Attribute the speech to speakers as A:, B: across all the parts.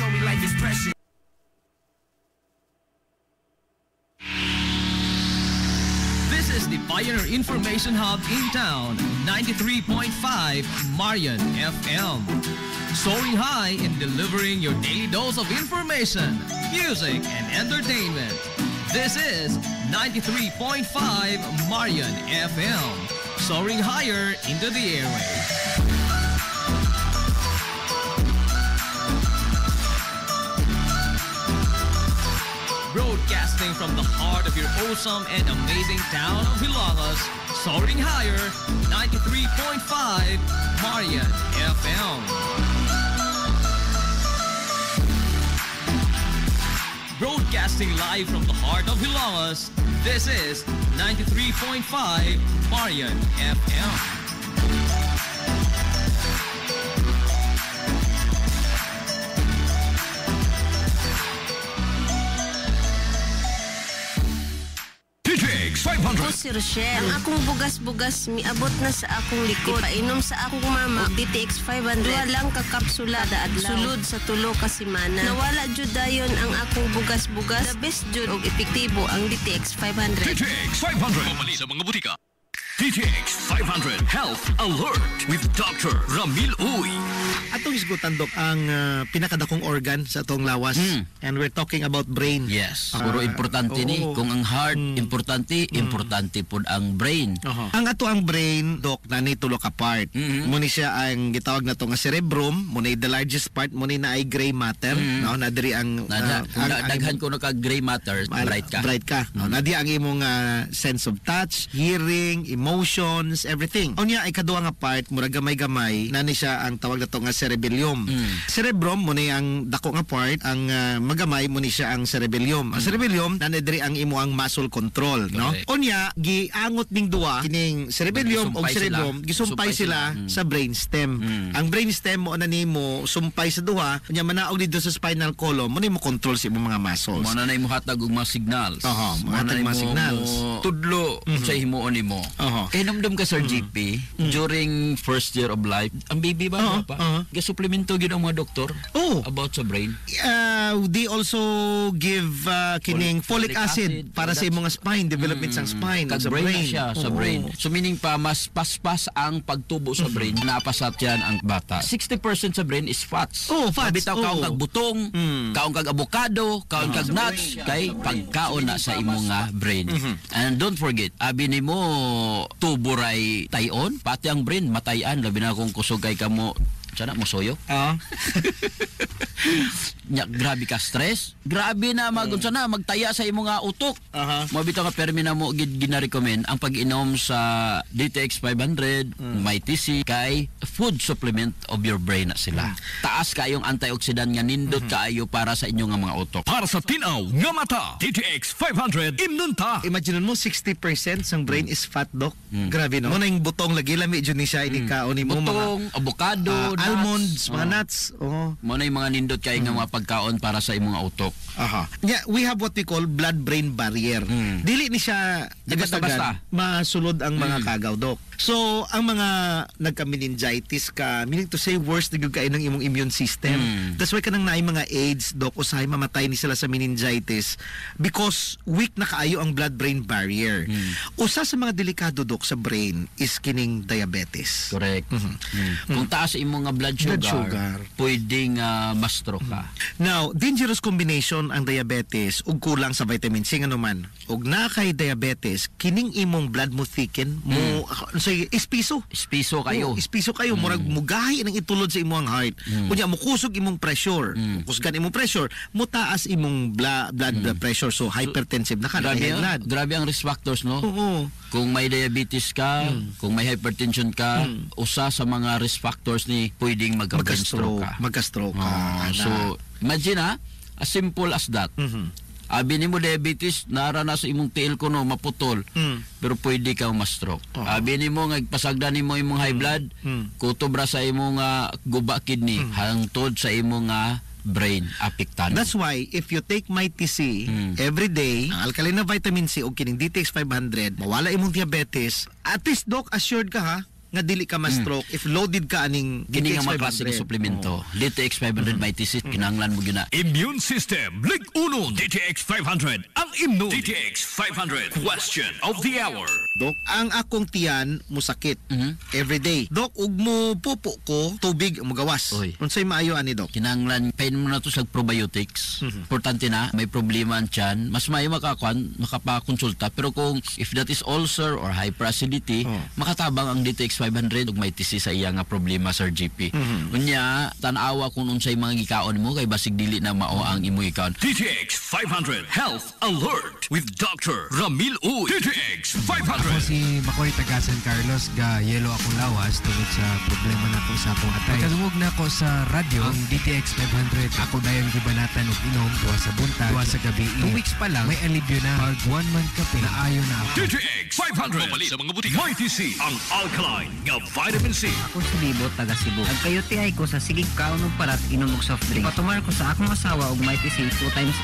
A: show me life is precious.
B: This is the Pioneer Information Hub in town, 93.5 Marian FM. Soaring high in delivering your daily dose of information, music, and entertainment. This is 93.5 Marian FM. Soaring higher into the airwaves. Broadcasting from the heart of your awesome and amazing town of Hilagas, soaring higher, 93.5 Marian FM. Broadcasting live from the heart of Hilagas, this is 93.5 Marian FM.
C: Ako si Rochelle. Ang akong bugas-bugas miabot na sa akong likod. Painom sa akong mama DTX 500. Duha lang ka kapsula daadlaw. Sulod sa tulo ka semana. Nawala jud dayon ang akong bugas-bugas. The best jud og epektibo ang DTX 500.
D: DTX 500. Mamali sa mga butika. DTX 500 Health Alert with Dr. Ramil Uy.
E: Atong isgutan, Dok, ang pinakadakong organ sa atong lawas. And we're talking about brain.
F: Yes. Puro importante ni. Kung ang heart, importante po ang brain.
E: Ang ato ang brain, Dok, na ni tulo ka part. Muna siya ang gitawag na to nga cerebrum. Muna the largest part. Muna na ay gray matter. No? Nadiri ang...
F: daghan ko na ka gray matter, bright ka.
E: Bright ka. No? Nadi ang imong sense of touch, hearing, emotions, everything. O niya ay kaduwa nga part, mura gamay-gamay, nani siya ang tawag na to nga cerebellum. Cerebrum, muna ang dako nga part, ang magamay, muna siya ang cerebellum. Ang cerebellum, nanidiri ang imo ang muscle control. No? O niya, giangot ning duwa, kining cerebellum o cerebrum, gisumpay sila sa brainstem. Ang brainstem mo na nimo sumpay sa duwa, niya manaog dito sa spinal column, muna mo control sa imong mga muscles.
F: Muna na imo hatag og mga signals.
E: Muna na mga signals.
F: Tudlo sa himuon nimo. Kaya namdam ka, Sir GP, during first year of life, ang baby ba pa? Suplemento gid ang mga doktor about sa brain.
E: They also give kining folic acid para sa imong spine, development sang spine,
F: sa
E: brain.
F: Siya, sa brain. So meaning pa, mas paspas ang pagtubo sa brain, napasat yan ang bata. 60% sa brain is fats.
E: Fats.
F: Bitaw kaong kag butong, kaong kag avocado, kaong kag nuts, kay pagkaon na sa imong brain. And don't forget, abi nimo tuburay tayon, pati ang brain matayan, labi na kung kusog kay kamo sana mo soyo. Nya grabe ka stress. Grabe na magunsa na magtaya sa imong utok. Mabitaw nga permi na mo gina-recommend ang pag-inom sa DTX 500, may TC kay food supplement of your brain na sila. Taas kayong antioxidant nga nindot kaayo para sa inyong mga utok.
D: Para sa tinaw nga mata, DTX 500 imnunta.
E: Imagine mo 60% sang brain is fat, Dok. Grabe no. Muna yung butong lagi lami jud ni siya ini kaon mo
F: butong,
E: mga
F: avocado,
E: almonds, mga nuts.
F: Mo na yung mga nindot kay nga mga pagkaon para sa imong utok.
E: Yeah, we have what we call blood-brain barrier. Dili ni siya
F: basta-basta
E: masulod ang mga kagaw, Dok. So, ang mga nagka-meningitis ka, meaning to say worse na gyud kay ng imong immune system. That's why kanang naay mga AIDS, Dok, usahay mamatay ni sila sa meningitis because weak na kaayo ang blood-brain barrier. Usa sa mga delikado, Dok, sa brain is kining diabetes.
F: Correct. Kung taas imong blood sugar, pwedeng ma-stroke ka.
E: Now, dangerous combination ang diabetes ug kulang sa vitamin C ngano man. Ug na kay diabetes, kining imong blood mo thicken mo say ispiso
F: kayo.
E: Ispiso kayo murag mugahi nang itulod sa imong heart. Kunya mo kusog imong pressure. Kusgan imong pressure, mo taas imong blood pressure, so hypertensive na ka.
F: Grabe ang risk factors, no? Kung may diabetes ka, kung may hypertension ka, usa sa mga risk factors ni pwedeng magka-stroke ka.
E: Magka-stroke ka.
F: So, imagine as simple as that. Abi nimo diabetes, nara na sa imong tiil ko no, maputol. Pero pwede ka ma-stroke. Abi nimo pasagdan nimo imong high blood, kutobra sa imong guba kidney, hangtod sa imong brain apektan.
E: That's why if you take MyTC every day, ang alkaline na vitamin C o kining DTX 500, mawala imong diabetes. At least, Doc, assured ka nga dili ka ma-stroke if loaded ka aning
F: Kini nga
E: DTX
F: mga klase ng
E: 500.
F: suplemento. DTX 500 may tisit, kinahanglan mo yun na.
D: Immune System, Lig Uno, DTX 500, ang immune. DTX 500, question of the hour.
E: Dok, ang akong tiyan musakit every day. Dok, ug mo pupo ko tubig mo gawas.
F: Oy.
E: Unsay maayo ani Dok?
F: Kinahanglan, pain mo na to sa probiotics. Importante na, may problema ang tiyan. Mas maayo makapakonsulta. Pero kung if that is ulcer or hyperacidity, makatabang ang DTX 500 ug may tisi sa iya nga problema sa GP. Unya, tanawa kung unsay mga gikaon mo kay basig dili na mao ang imong gikaon.
D: DTX 500, Health Alert with Dr. Ramil Uy. DTX 500.
A: Ako si Makoy taga San Carlos ga yelo akong lawas tungod sa problema na ko sa akong atay. Pagkalungog na ko sa radyo ang DTX 500. Ako dayon gibanatan og inom tuwa sa buntag, tuwa sa gabi. 2 weeks pa lang may alibyo na. Pag 1 month kape na ayo na ako.
D: DTX 500. Mabali sa mga butika. May TC ang alkaline nga vitamin C.
G: Ako si Libot, taga Cebu. Ang kayote ay ko sa sigig kaon og parat inom og soft drink. Patumar ko sa akong asawa og may TC 2 times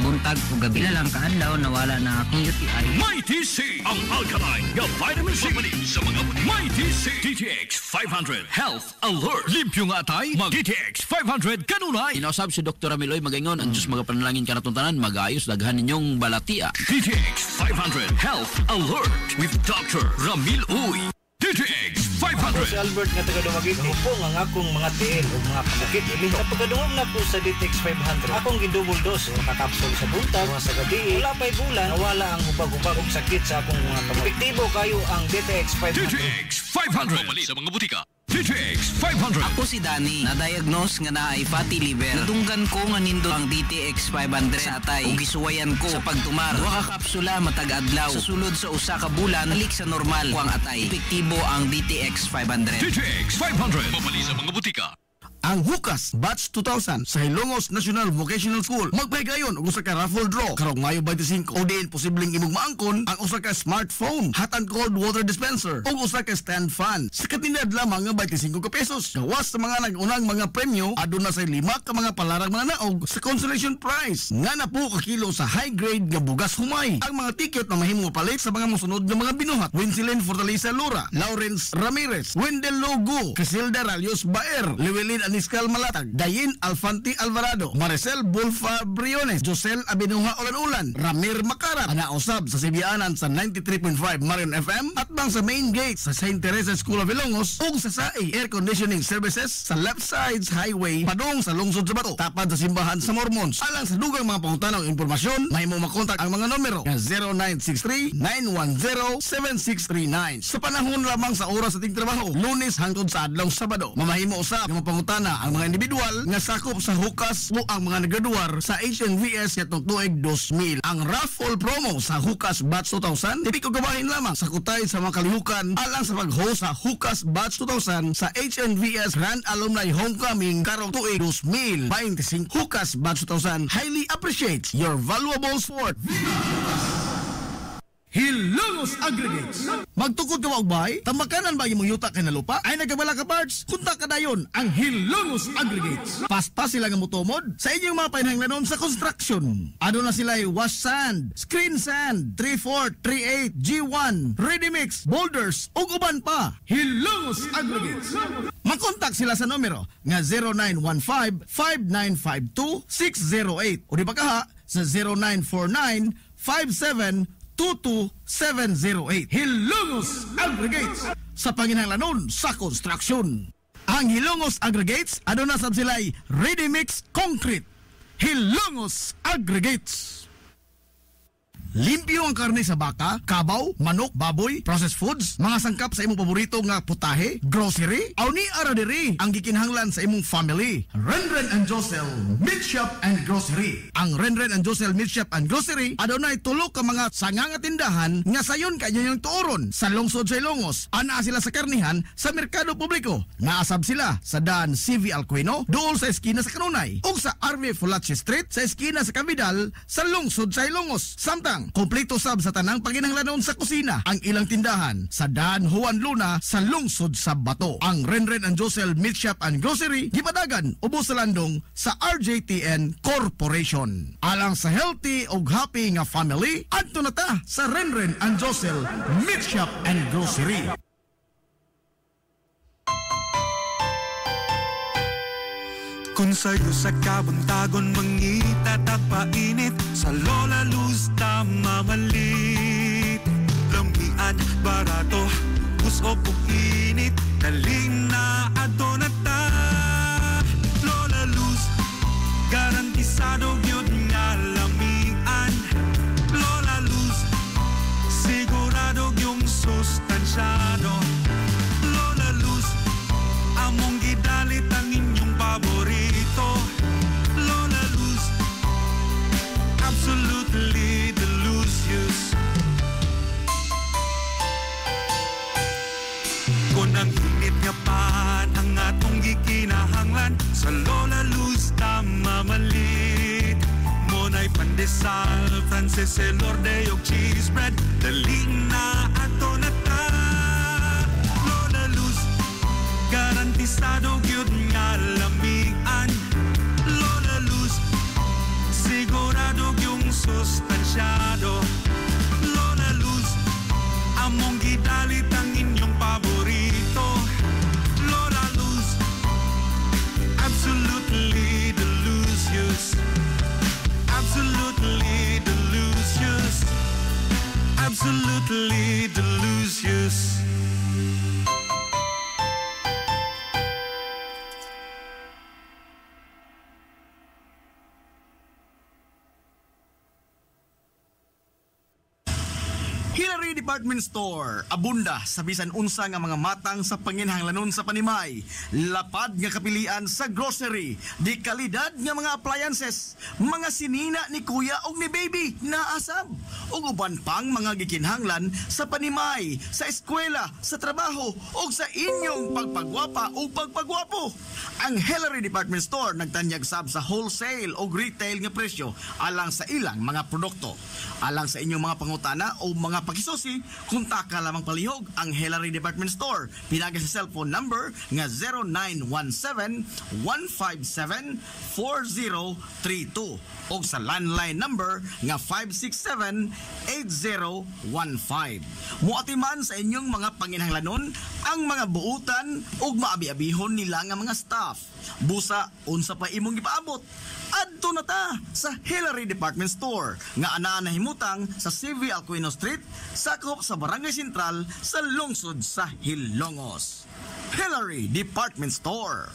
G: buntag o gabi. Pila lang kaadlaw nawala na akong UTI.
D: May TC ang alkaline nga vitamin C. Mabali sa mga butika. May TC. DTX 500 Health Alert. Limpyo nga atay. Mag DTX 500 kanunay.
F: Inausab si Dr. Amiloy magaingon ang Diyos magapanalangin ka natuntanan magayos daghan ninyong balatia.
D: DTX 500 Health Alert with Dr. Ramil Uy. DTX 500.
H: Si Albert nga taga Dumaguete. Hupong ang akong mga tiil o mga panakit ilihok. Sa pagkadungog na po sa DTX 500, akong gidouble dose o nakakapsul sa buntag, mga sa gabi. Wala pa'y bulan, nawala ang hubag-hubag og sakit sa akong mga kamay. Epektibo kayo ang DTX 500.
D: DTX 500. Mabali sa mga butika. DTX 500.
G: Ako si Danny, na-diagnose nga na ay fatty liver. Natunggan ko nga nindo ang DTX 500 sa atay. O gisuwayan ko sa pagtumar. Wa ka kapsula matag adlaw. Sa sulod sa usa ka bulan, halik sa normal kuang atay. Epektibo ang DTX 500.
D: DTX 500. Mabali sa mga butika.
I: Ang Hukas Batch 2000 sa Hilongos National Vocational School magpahigayon og usa ka raffle draw karong Mayo 25 o diin posibleng imong maangkon ang usa ka smartphone, hot and cold water dispenser ug usa ka stand fan sa katinad lamang nga 25 ka pesos. Gawas sa mga nag-unang mga premyo aduna sa 5 ka mga palarang mga naog sa consolation prize nga na po ka kilo sa high grade nga bugas humay. Ang mga ticket na mahimo palit sa mga mosunod nga mga binuhat: Winsilin Fortaleza Lura, Lawrence Ramirez, Wendell Logo, Casilda Ralios Baer, Llewellyn Aniscal Malatag, Dayin Alfanti Alvarado, Maricel Bulfa Briones, Josel Abinuha Ulan-Ulan, Ramir Makarat, anausab sa Sibianan sa 93.5 Marion FM at bang sa main gate sa St. Teresa School of Ilongos ug sa SAI Air Conditioning Services sa left sides highway padung sa lungsod sa Bato tapad sa simbahan sa Mormons. Alang sa dugang mga pangutanaw impormasyon, mahimo makontak ang mga numero nga 0963-910-7639. Sa panahon lamang sa oras sa tingtrabaho, Lunes hangtod sa adlaw Sabado. Mamahimo usab nga pangutana ang mga individual nga sakop sa Hukas o ang mga nagaduar sa HNVS katong tuig 2000. Ang raffle promo sa Hukas Batch 2000 dili ko gabahin lamang sa kutay sa mga kalihukan alang sa pag-host sa Hukas Batch 2000 sa HNVS Grand Alumni Homecoming karong tuig 2025. Hukas Batch 2000 highly appreciates your valuable support. Hilongos Aggregates. Magtukod ka ba og bahay? Tamakanan ba imong yuta kay na lupa? Ay nagabala ka parts? Kunta ka dayon ang Hilongos Aggregates. Pasta sila nga motomod sa inyong mga panahanglanon sa construction. Ano na sila wash sand, screen sand, 3-4, 3-8, G1, ready mix, boulders ug uban pa. Hilongos Aggregates. Makontak sila sa numero nga 0915-5952-608 o di ba kaha sa 0949-5722-708. Hilongos Aggregates sa panginahanglanon sa construction. Ang Hilongos Aggregates aduna sab sila'y ready mix concrete. Hilongos Aggregates. Limpyo ang karne sa baka, kabaw, manok, baboy, processed foods, mga sangkap sa imong paborito nga putahe, grocery, aw ni ara diri ang gikinahanglan sa imong family. Renren and Josel Meat Shop and Grocery. Ang Renren and Josel Meat Shop and Grocery adunay tulo ka mga sanganga tindahan nga sayon kanyo yung tuoron sa lungsod sa Ilongos. Ana sila sa karnihan sa merkado publiko. Naasab sila sa Dan CV Alcuino, dool sa eskina sa Kanunay, ug sa RV Fulache Street sa eskina sa Cabidal sa lungsod sa Ilongos. Samtang kompleto sab sa tanang paginahanglanon sa kusina ang ilang tindahan sa Dan Juan Luna sa lungsod sa Bato. Ang Renren and Josel Meat Shop and Grocery gipadagan ubos sa landong sa RJTN Corporation. Alang sa healthy ug happy nga family, adto na ta sa Renren and Josel Meat Shop and Grocery.
J: Kung sa'yo sa kabuntagon mangita tagpainit sa Lola Luz mamalit. Lamian, barato, usok o init, daling na adonata. Lola Luz, garantisado yun nga lamian. Lola Luz, sigurado yung sustansyado. Lola Luz, among gidalit ang inyong paborito. Lola Luz, absolutely delicious. Kung ang init nga pan ang atong gikinahanglan, sa Lola Luz mamalit. Monay pandesal, francese, lorde o cheese bread, daling na ato na ta. Lola Luz, garantisado gyud nga lamian. Lola Luz, sigurado yung sustansyado. Lola Luz, among gidalit ang inyong paborito. Lola Luz, absolutely delicious. Absolutely delicious. Absolutely delicious.
I: Hillary Department Store, abunda sa bisan unsa nga mga matang sa panginhanglanon sa Panimay. Lapad nga kapilian sa grocery, di kalidad nga mga appliances, mga sinina ni kuya og ni baby na asab, ug uban pang mga gikinhanglan sa Panimay, sa eskwela, sa trabaho ug sa inyong pagpagwapa o pagpagwapo. Ang Hillary Department Store nagtanyag sab sa wholesale o retail nga presyo alang sa ilang mga produkto. Alang sa inyong mga pangutana o mga pakisusi, kontak ka lamang palihog ang Hillary Department Store. Pinagi sa cellphone number nga 0917-157-4032 o sa landline number nga 567-8015. Muatiman sa inyong mga panginhanglanon ang mga buutan o maabi-abihon nila nga mga staff. Busa, unsa pa imong gipaabot? Adto na ta sa Hillary Department Store nga anaa nahimutang sa CV Alcuino Street, sakop sa Barangay Sentral sa lungsod sa Hilongos. Hillary Department Store.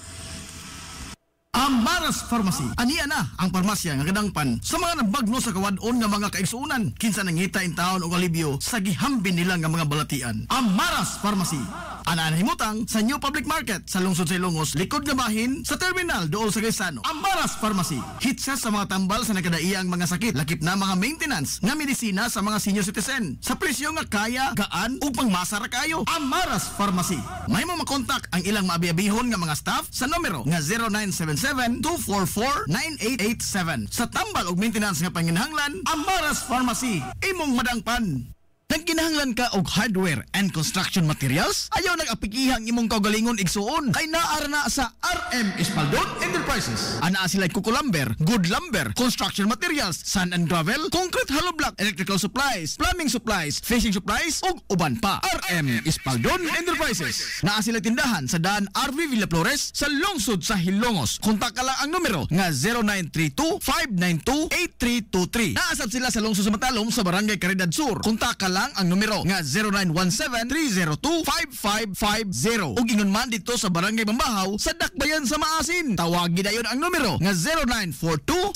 I: Amaras Pharmacy. Aniya na ang parmasya nga kadangpan sa mga nabagno sa kawadon nga mga kaigsuunan. Kinsa nangita in taon og alibyo sa gihambin nila nga mga balatian. Amaras Pharmacy. Anaan himutang sa New Public Market sa lungsod sa Ilongos, likod nga bahin sa terminal dool sa Gaisano. Amaras Pharmacy. Hitsa sa mga tambal sa nakadaiyang mga sakit, lakip na mga maintenance nga medisina sa mga senior citizen. Sa presyo nga kaya, gaan ug pangmasara kayo. Amaras Pharmacy. May mo makontak ang ilang maabi-abihon nga mga staff sa numero nga 0977-244-9887. Sa tambal ug maintenance nga panginhanglan, Amaras Pharmacy. Imong madangpan. Nagkinahanglan ka og hardware and construction materials? Ayaw nag-apikihang imong kaugalingon igsuon kay naara na sa RM Espaldon Enterprises. Anaa sila kukulumber, good lumber, construction materials, sand and gravel, concrete hollow block, electrical supplies, plumbing supplies, fishing supplies ug uban pa. RM Espaldon Enterprises. Naa sila tindahan sa daan RV Villa Flores sa lungsod sa Hilongos. Kontak ka lang ang numero nga 0932-592-8323. Naasab sila sa lungsod sa Matalom sa Barangay Caridad Sur. Kontak ka lang ang numero nga 0917-302-5550. Ug ingon man dito sa Barangay Bambahaw sa Dakbayan sa Maasin. Tawagi dayon ang numero nga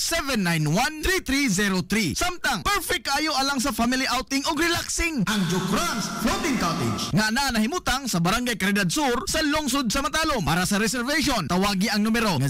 I: 0942-791-3303. Samtang perfect kayo alang sa family outing o relaxing. Ang Jokrans Floating Cottage nga nahimutang sa Barangay Caridad Sur sa lungsod sa Matalom. Para sa reservation, tawagi ang numero nga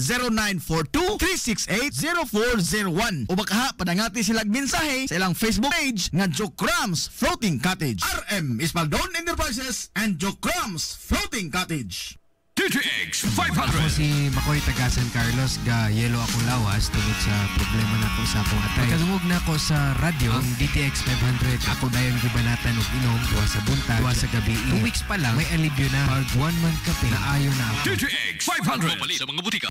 I: 0942-368-0401. O baka padangati silang mensahe sa ilang Facebook page nga Jokrans Floating Cottage. RM Espaldon Enterprises and Jokrams Floating Cottage.
D: DTX 500.
A: Ako si Makoy taga San Carlos ga yelo akong lawas tungod sa problema nako sa akong atay. Pagkalungog nako sa radyo ang DTX 500. Ako dayon gibanatan og inom tuwa sa buntag, tuwa sa gabi. 2 weeks pa lang may alibyo na. Pag 1 month kape na ayo na ako.
D: DTX 500 sa mga butika.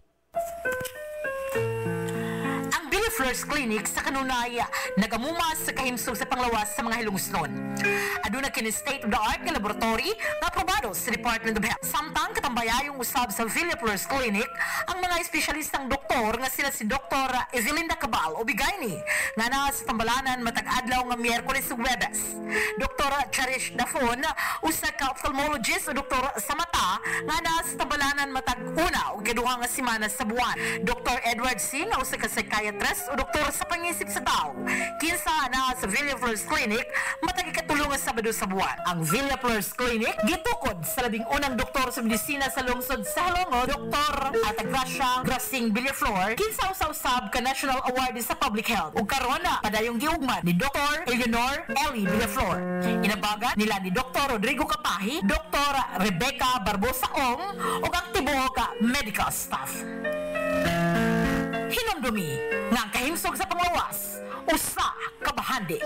K: Flores Clinic sa kanunay nagamumas sa kahimsog sa panglawas sa mga hilungsnon. Aduna kini state-of-the-art nga laboratory na aprobado sa Department of Health. Samtang katambaya yung usab sa Villa Flores Clinic ang mga espesyalistang doktor doktor nga sila si Dr. Ezelinda Cabal o Bigayni nga na sa Tambalanan matag adlaw nga Miyerkules ug Huwebes. Dr. Cherish Dafon usa ka ophthalmologist o doktor sa mata nga na sa Tambalanan matag una ug ikaduha nga semana sa buwan. Dr. Edward C nga usa ka psychiatrist o doktor sa pangisip sa tao. Kinsa na sa Villa Flores Clinic matag ikatulo nga Sabado sa buwan. Ang Villa Flores Clinic gitukod sa labing unang doktor sa medisina sa lungsod sa Halongo, Dr. Altagracia Grasing Villaflor, kinsa usab ka National Award sa Public Health. Ug karon na padayong giugmad ni Dr. Eleanor Ellie Villaflor. Inabagan nila ni Dr. Rodrigo Kapahi, Dr. Rebecca Barbosa Ong ug aktibo ka medical staff. Hinumdumi nga ang kahimsog sa panglawas usa ka bahandi.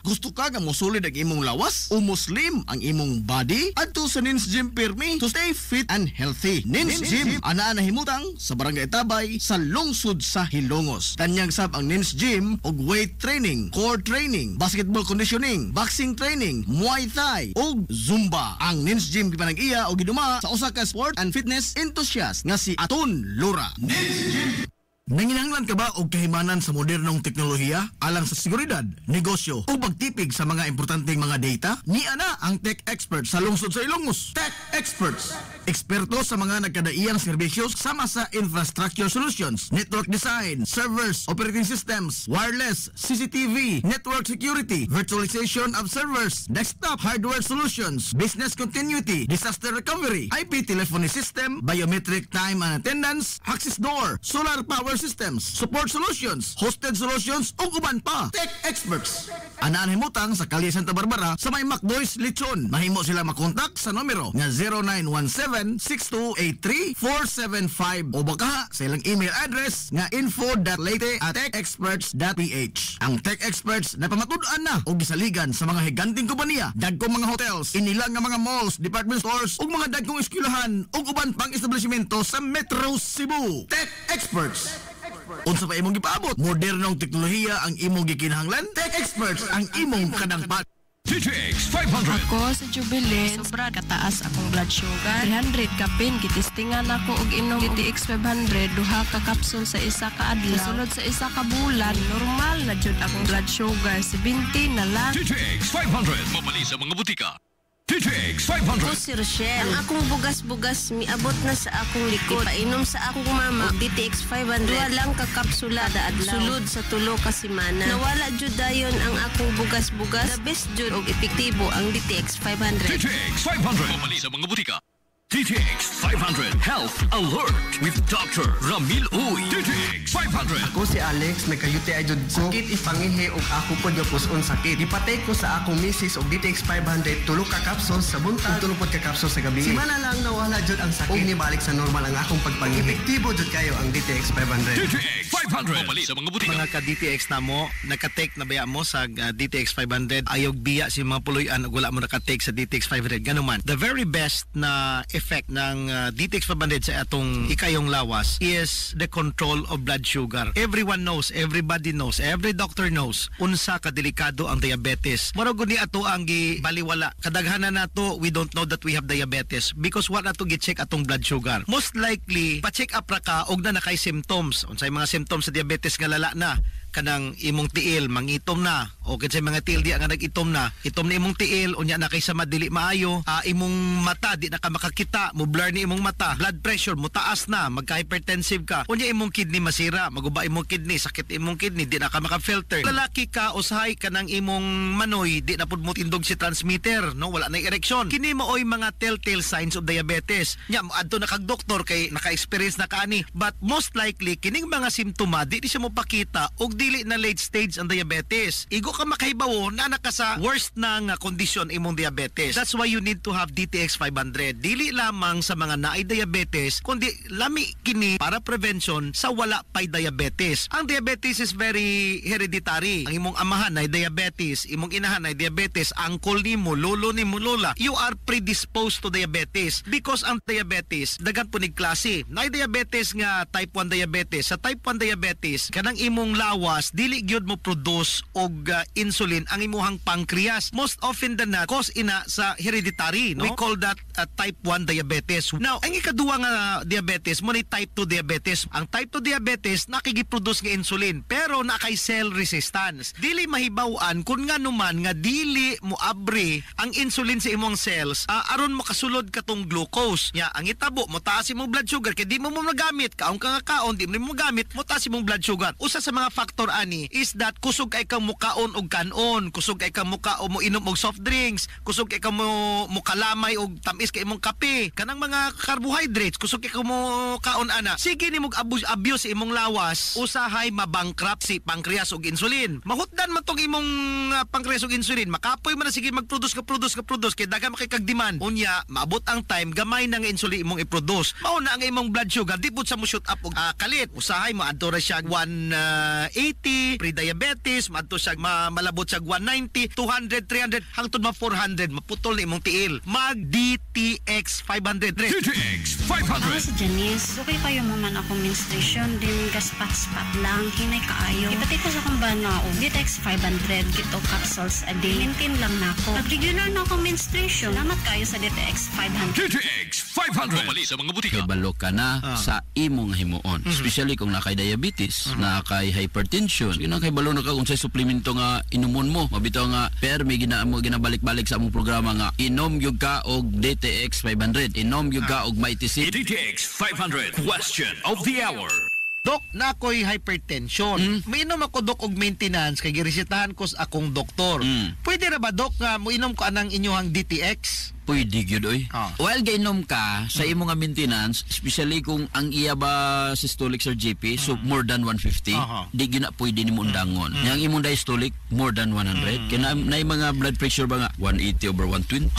I: Gusto ka nga mosulid ang imong lawas o muslim ang imong body? Adto sa Nins Gym Pirmi to stay fit and healthy. Nins Gym ana nahimutang sa Barangay Tabay sa lungsod sa Hilongos. Tanyag sab ang Nins Gym og weight training, core training, basketball conditioning, boxing training, Muay Thai ug Zumba. Ang Nins Gym gipanag-iya og giduma sa usa ka sport and fitness enthusiast nga si Aton Lura. Nins Gym. Nanginahanglan ka ba og kahimanan sa modernong teknolohiya alang sa seguridad, negosyo o pagtipig sa mga importanteng mga data? Ni ana ang Tech Experts sa lungsod sa Ilongos. Tech Experts. Eksperto sa mga nagkadaiyang serbisyo sama sa infrastructure solutions, network design, servers, operating systems, wireless, CCTV, network security, virtualization of servers, desktop hardware solutions, business continuity, disaster recovery, IP telephony system, biometric time and attendance, access door, solar power systems, support solutions, hosted solutions ug uban pa. Tech Experts. Anaan himutang sa Kalye Santa Barbara sa may Macdoys Lechon. Mahimo sila makontak sa numero nga 0917-6283-475 o baka sa ilang email address nga info.leyte@techexperts.ph. Ang Tech Experts na pamatud-an na o gisaligan sa mga higanting kompanya, dagkong mga hotels, inilang nga mga malls, department stores ug mga dagkong eskwelahan ug uban pang establishmento sa Metro Cebu. Tech Experts. Unsa pa imong gipaabot? Modernong teknolohiya ang imong gikinahanglan? Tech Experts ang imong kadangpat.
D: DTX 500.
C: Ako sa Jubilee, sobra kataas akong blood sugar. 300 kapin, kitistingan ako og inom DTX 500, duha ka kapsul sa isa ka adlaw. Sunod sa isa ka bulan, normal na jud akong blood sugar, 70 na lang.
D: DTX 500. Mabali sa mga butika. DTX 500.
C: Ako si Rochelle. Ang akong bugas-bugas miabot na sa akong likod. Painom sa akong mama og DTX 500. Duha lang ka kapsula da adlaw. Sulod sa tulo ka semana. Nawala jud dayon ang akong bugas-bugas. The best jud og epektibo ang DTX 500.
D: DTX 500. Mabali sa mga butika. DTX 500 Health Alert with Dr. Ramil Uy. DTX 500.
L: Ako si Alex, nagka-UTI jud ko. Sakit ipangihi og ako pod gapuson sakit. Ipatay ko sa akong misis og DTX 500 tulo ka kapsul sa buntag, tulo pod ka kapsul sa gabi. Simana lang nawala jud ang sakit. Og nibalik sa normal ang akong pagpangihi. Epektibo jud kayo ang DTX 500.
D: DTX 500. Mabali sa mga butika.
E: Mga ka-DTX na mo, nakatake na baya mo sa DTX 500, ayog biya si mga puloy-an ug wala mo nakatake sa DTX 500. Ganun man. The very best na effect ng DTX 500 sa atong ikayong lawas is the control of blood sugar. Everyone knows, everybody knows, every doctor knows unsa ka delikado ang diabetes. Mura gud ni ato ang gibaliwala. Kadaghanan nato we don't know that we have diabetes because wala to gi-check atong blood sugar. Most likely pa-check up ra ka og na nakay symptoms. Unsay mga symptoms sa diabetes nga lala na kanang imong tiil mangitom na o kinsay mga tiil di nga nagitom na itom na imong tiil unya na kay sa madili maayo imong mata di na ka makakita mo blur ni imong mata blood pressure mo taas na magka-hypertensive ka unya imong kidney masira maguba imong kidney sakit imong kidney di na ka maka-filter lalaki ka usahay kanang imong manoy di na pud mo tindog si transmitter no wala na ereksyon kini maoy mga telltale signs of diabetes nya adto na kag doktor kay naka-experience na kaani but most likely kining mga simptoma di siya mo pakita og dili na late stage ang diabetes. Igo ka makahibawo na naka sa worst na nga kondisyon imong diabetes. That's why you need to have DTX 500. Dili lamang sa mga naay diabetes, kundi lami kini para prevention sa wala pay diabetes. Ang diabetes is very hereditary. Ang imong amahan ay diabetes, imong inahan ay diabetes, uncle nimo, lolo nimo, lola, you are predisposed to diabetes because ang diabetes daghan punig klase. Naay diabetes nga type 1 diabetes. Sa type 1 diabetes, kanang imong lawas lawas dili gyud mo produce og insulin ang imuhang pancreas. Most often than not, cause ina sa hereditary, no? We call that type 1 diabetes. Now, ang ikaduha nga diabetes mo ni type 2 diabetes. Ang type 2 diabetes nakigiproduce nga insulin pero nakay cell resistance. Dili mahibaw-an kun nga numan nga dili mo abre ang insulin sa imong cells aron makasulod katong glucose. Ya, ang itabo mo taas imong blood sugar kay di mo magamit kaon ka nga kaon di mo magamit mo taas imong blood sugar. Usa sa mga factor ani is that kusog ay ka mukaon og kanon, kusog ay ka mukaon mo inom og soft drinks, kusog ay ka mo kalamay og tamis kay imong kape, kanang mga carbohydrates kusog ay ka mo kaon ana. Sige nimo abuse imong lawas, usahay mabankrupt si pancreas og insulin. Mahutdan man tong imong pancreas og insulin, makapoy man na sige magproduce kay daga makikag demand. Unya maabot ang time gamay na nga insulin imong i-produce. Mao na ang imong blood sugar di pud sa mo shoot up og kalit. Usahay mo adto ra siya 180 pre-diabetes, maadto siya malabot siya 190, 200, 300 hangtod ma 400 maputol na imong tiil. Mag DTX 500.
D: DTX 500.
M: Ako si Janice, okay kayo mo man ako menstruation din gaspat-spat lang hinay kaayo. Ipati ko sa kumbana o DTX 500 kito capsules a day. Maintain lang na ako. Pag regular na ako menstruation, salamat kayo sa DTX 500.
D: DTX 500. Pumali sa mga butika.
F: Kabalo ka na sa imong himuon. Especially kung nakay diabetes, nakay hypertension. Kay balo na ka kung sa suplemento nga inumon mo. Mabitaw nga permi ginabalik-balik sa among programa nga inom gyud ka og DTX 500. Inom gyud ka og Mighty C.
D: DTX 500. Question of the hour.
E: Dok, nakoy hypertension. Mainom ako dok og maintenance kay giresetahan ko sa akong doktor. Pwede ra ba dok nga moinom ko anang inyohang DTX?
F: Pwede gyud oy. While gainom ka sa imo nga maintenance, especially kung ang iya ba systolic sa GP, so more than 150, di gyud na pwede nimo undangon. Yang imong diastolic more than 100. Kaya na mga blood pressure ba nga 180 over 120,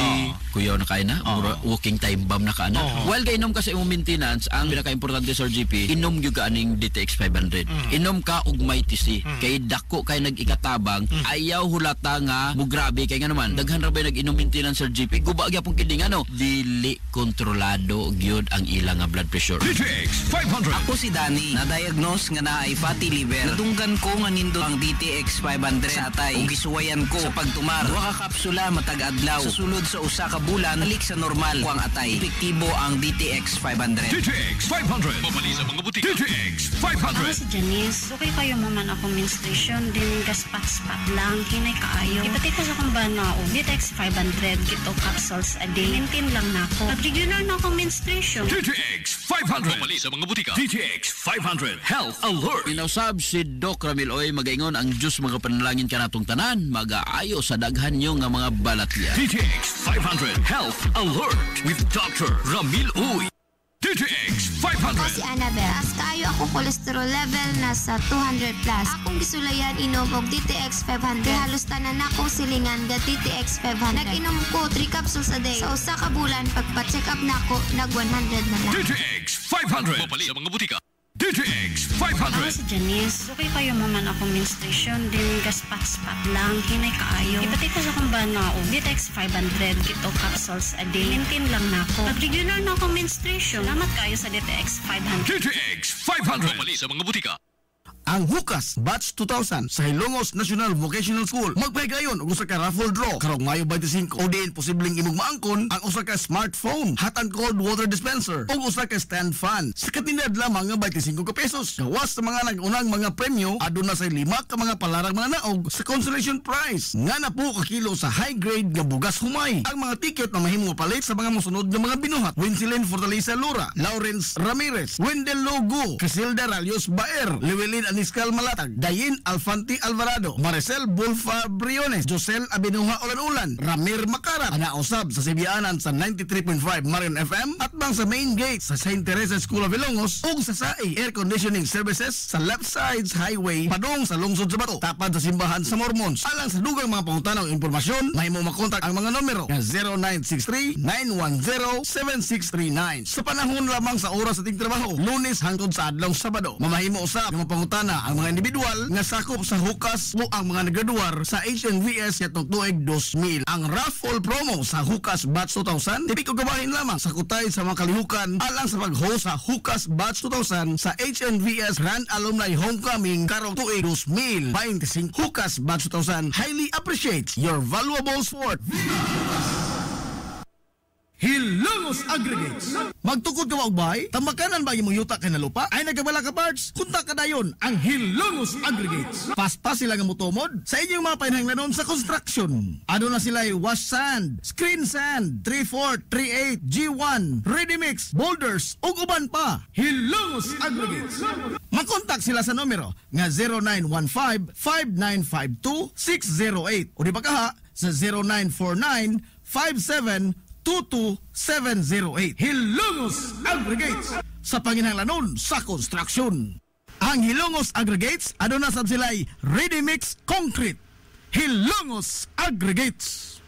F: kuyaw na kay na, walking time bomb na ka na. While gainom ka sa imong maintenance, ang pinaka-importante sa GP, inom gyud ka aning DTX 500. Inom ka og Mighty C. Kay dako kay nag-ikatabang, ayaw hulata nga mo grabe kay nga naman daghan ra ba nag-inom maintenance sa GP, guba gyapon kiding dili kontrolado gyud ang ilang nga blood pressure.
D: DTX 500.
G: Ako si Danny, na-diagnose nga naay fatty liver. Nadunggan ko nga nindot ang DTX 500 sa atay ug gisuwayan ko sa pagtumar. Duha ka kapsula matag adlaw. Sa sulod sa usa ka bulan balik sa normal ko ang atay. Epektibo ang DTX 500.
D: DTX 500. Pumali sa mga butika. DTX 500.
M: Ako si Janice, okay kayo mo man ako menstruation din gaspat-spat lang hinay kaayo. Ipati ko sa kumbana o DTX 500 kito capsules a day. Maintain lang na ako. Pag regular na ako menstruation.
D: DTX 500. Pumali sa mga butika. DTX 500. Health Alert.
F: Inausab si Doc Ramil Oy magaingon ang Diyos mga panalangin ka natong tanan. Mag-aayo sa daghan nyo nga mga balatya.
D: DTX 500. Health Alert with Dr. Ramil Oy. DTX 500.
N: Ako si Annabel. As kayo ako cholesterol level nasa 200 plus. Akong gisulayan inom og DTX 500. Halos tanan akong silingan ga DTX 500. Nag-inom ko 3 capsules a day. Sa usa ka bulan pagpa-check up nako nag 100 na lang.
D: DTX 500. Mapali sa mga butika. DTX 500.
M: Ako si Janice, okay kayo mo man ako menstruation din gaspat-spat lang hinay kaayo. Ipati ko sa kumbana o DTX 500 kito capsules a day. Maintain lang na ako. Pag regular na ako menstruation, salamat kayo sa DTX 500.
D: DTX 500. Mapali sa mga butika.
I: Ang Hukas Batch 2000 sa Hilongos National Vocational School magpahigayon og usa ka raffle draw karong Mayo 25 o din posibleng imong maangkon ang usa ka smartphone, hot and cold water dispenser ug usa ka stand fan sa katinad lamang nga 25 ka pesos. Gawas sa mga nag-unang mga premyo aduna sa 5 ka mga palarang mga naog sa consolation prize nga na po ka kilo sa high grade nga bugas humay. Ang mga ticket na mahimong palit sa mga mosunod nga mga binuhat: Winsilin Fortaleza Lura, Lawrence Ramirez, Wendell Logo, Casilda Ralios Baer, Llewellyn Aniscal Malatag, Dayin Alfanti Alvarado, Maricel Bulfa Briones, Josel Abinuha Ulan-Ulan, Ramir Makarat, anausab sa Sibianan sa 93.5 Marion FM at bang sa main gate sa St. Teresa School of Ilongos ug sa SAE Air Conditioning Services sa left sides highway padung sa lungsod sa Bato tapad sa simbahan sa Mormons. Alang sa dugang mga pangutanaw impormasyon, mahimo makontak ang mga numero na 0963-910-7639. Sa panahon lamang sa oras sa ating trabaho, Lunes hangtod sa adlaw Sabado. Mamahimo usab ang mga pangutan Mangutana ang mga individual nga sakop sa hukas o ang mga nagaduar sa HNVS yatong tuig 2000. Ang raffle promo sa hukas batch 2000 tipi ko gabahin lamang sa kutay sa mga kalihukan alang sa pag-host sa hukas batch 2000 sa HNVS Grand Alumni Homecoming karong tuig 2025. Hukas batch 2000 highly appreciates your valuable support. Hilongos Aggregates. Magtukod ka wagbay, tambakanan ba imong yuta kay na lupa? Ay nagkabala ka parts? Kunta ka dayon ang Hilongos Aggregates. Paspas sila nga motomod sa inyong mga painahanglanon sa construction. Ano na sila wash sand, screen sand, 3/4, 3/8, G1, ready mix, boulders, ug uban pa. Hilongos Aggregates. Makontak sila sa numero nga 0915-5952-608 o di ba kaha sa 0949-5722-708. Hilongos Aggregates sa panginahanglanon sa construction. Ang Hilongos Aggregates aduna sab sila'y ready mix concrete. Hilongos Aggregates.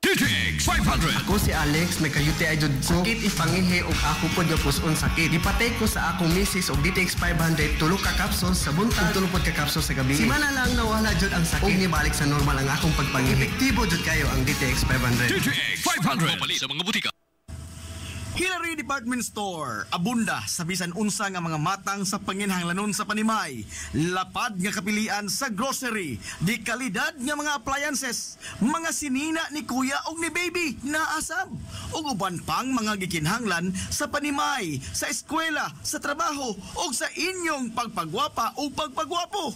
D: DTX 500.
L: Ako si Alex, nagka-UTI jud ko. Sakit ipanginhi og ako pod nga puson sakit. Ipatay ko sa akong misis og DTX 500 tulo ka capsules sa buntag, tulo pod ka capsules sa gabi. Simana lang nawala jud ang sakit. Og nibalik sa normal ang akong pagpanginhi. Epektibo jud kayo ang DTX 500.
D: DTX 500. Papalit sa mga butika.
I: Hillary Department Store, abunda sa bisan unsa nga mga matang sa panginhanglanon sa panimay. Lapad nga kapilian sa grocery, di kalidad nga mga appliances, mga sinina ni kuya og ni baby naasab. Ug uban pang mga gikinhanglan sa panimay, sa eskwela, sa trabaho ug sa inyong pagpagwapa o pagpagwapo.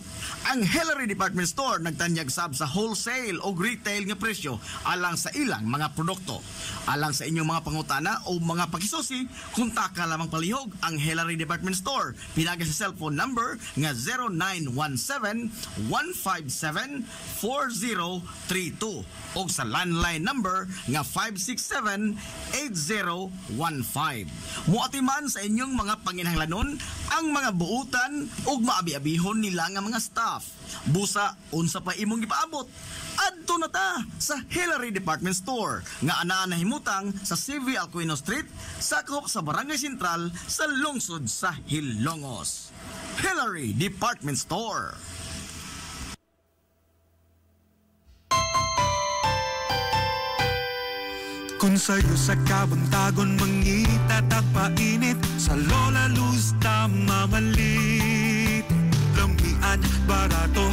I: Ang Hillary Department Store nagtanyag sab sa wholesale o retail nga presyo alang sa ilang mga produkto. Alang sa inyong mga pangutana o mga pakisusi, kunta ka lamang palihog ang Hillary Department Store. Pinagi sa cellphone number nga 0917-157-4032 o sa landline number nga 567-8015. Muatiman sa inyong mga panginahanglanon ang mga buutan o maabi-abihon nila nga mga staff. Busa, unsa pa imong ipaabot? Adto na ta sa Hillary Department Store nga anaa na himutang sa CV Alcuino Street, sakop sa Barangay Sentral sa lungsod sa Hilongos. Hillary Department Store.
J: Kung sa'yo sa kabuntagon mangita tagpainit, sa Lola Luz mamalit. Lamian, barato,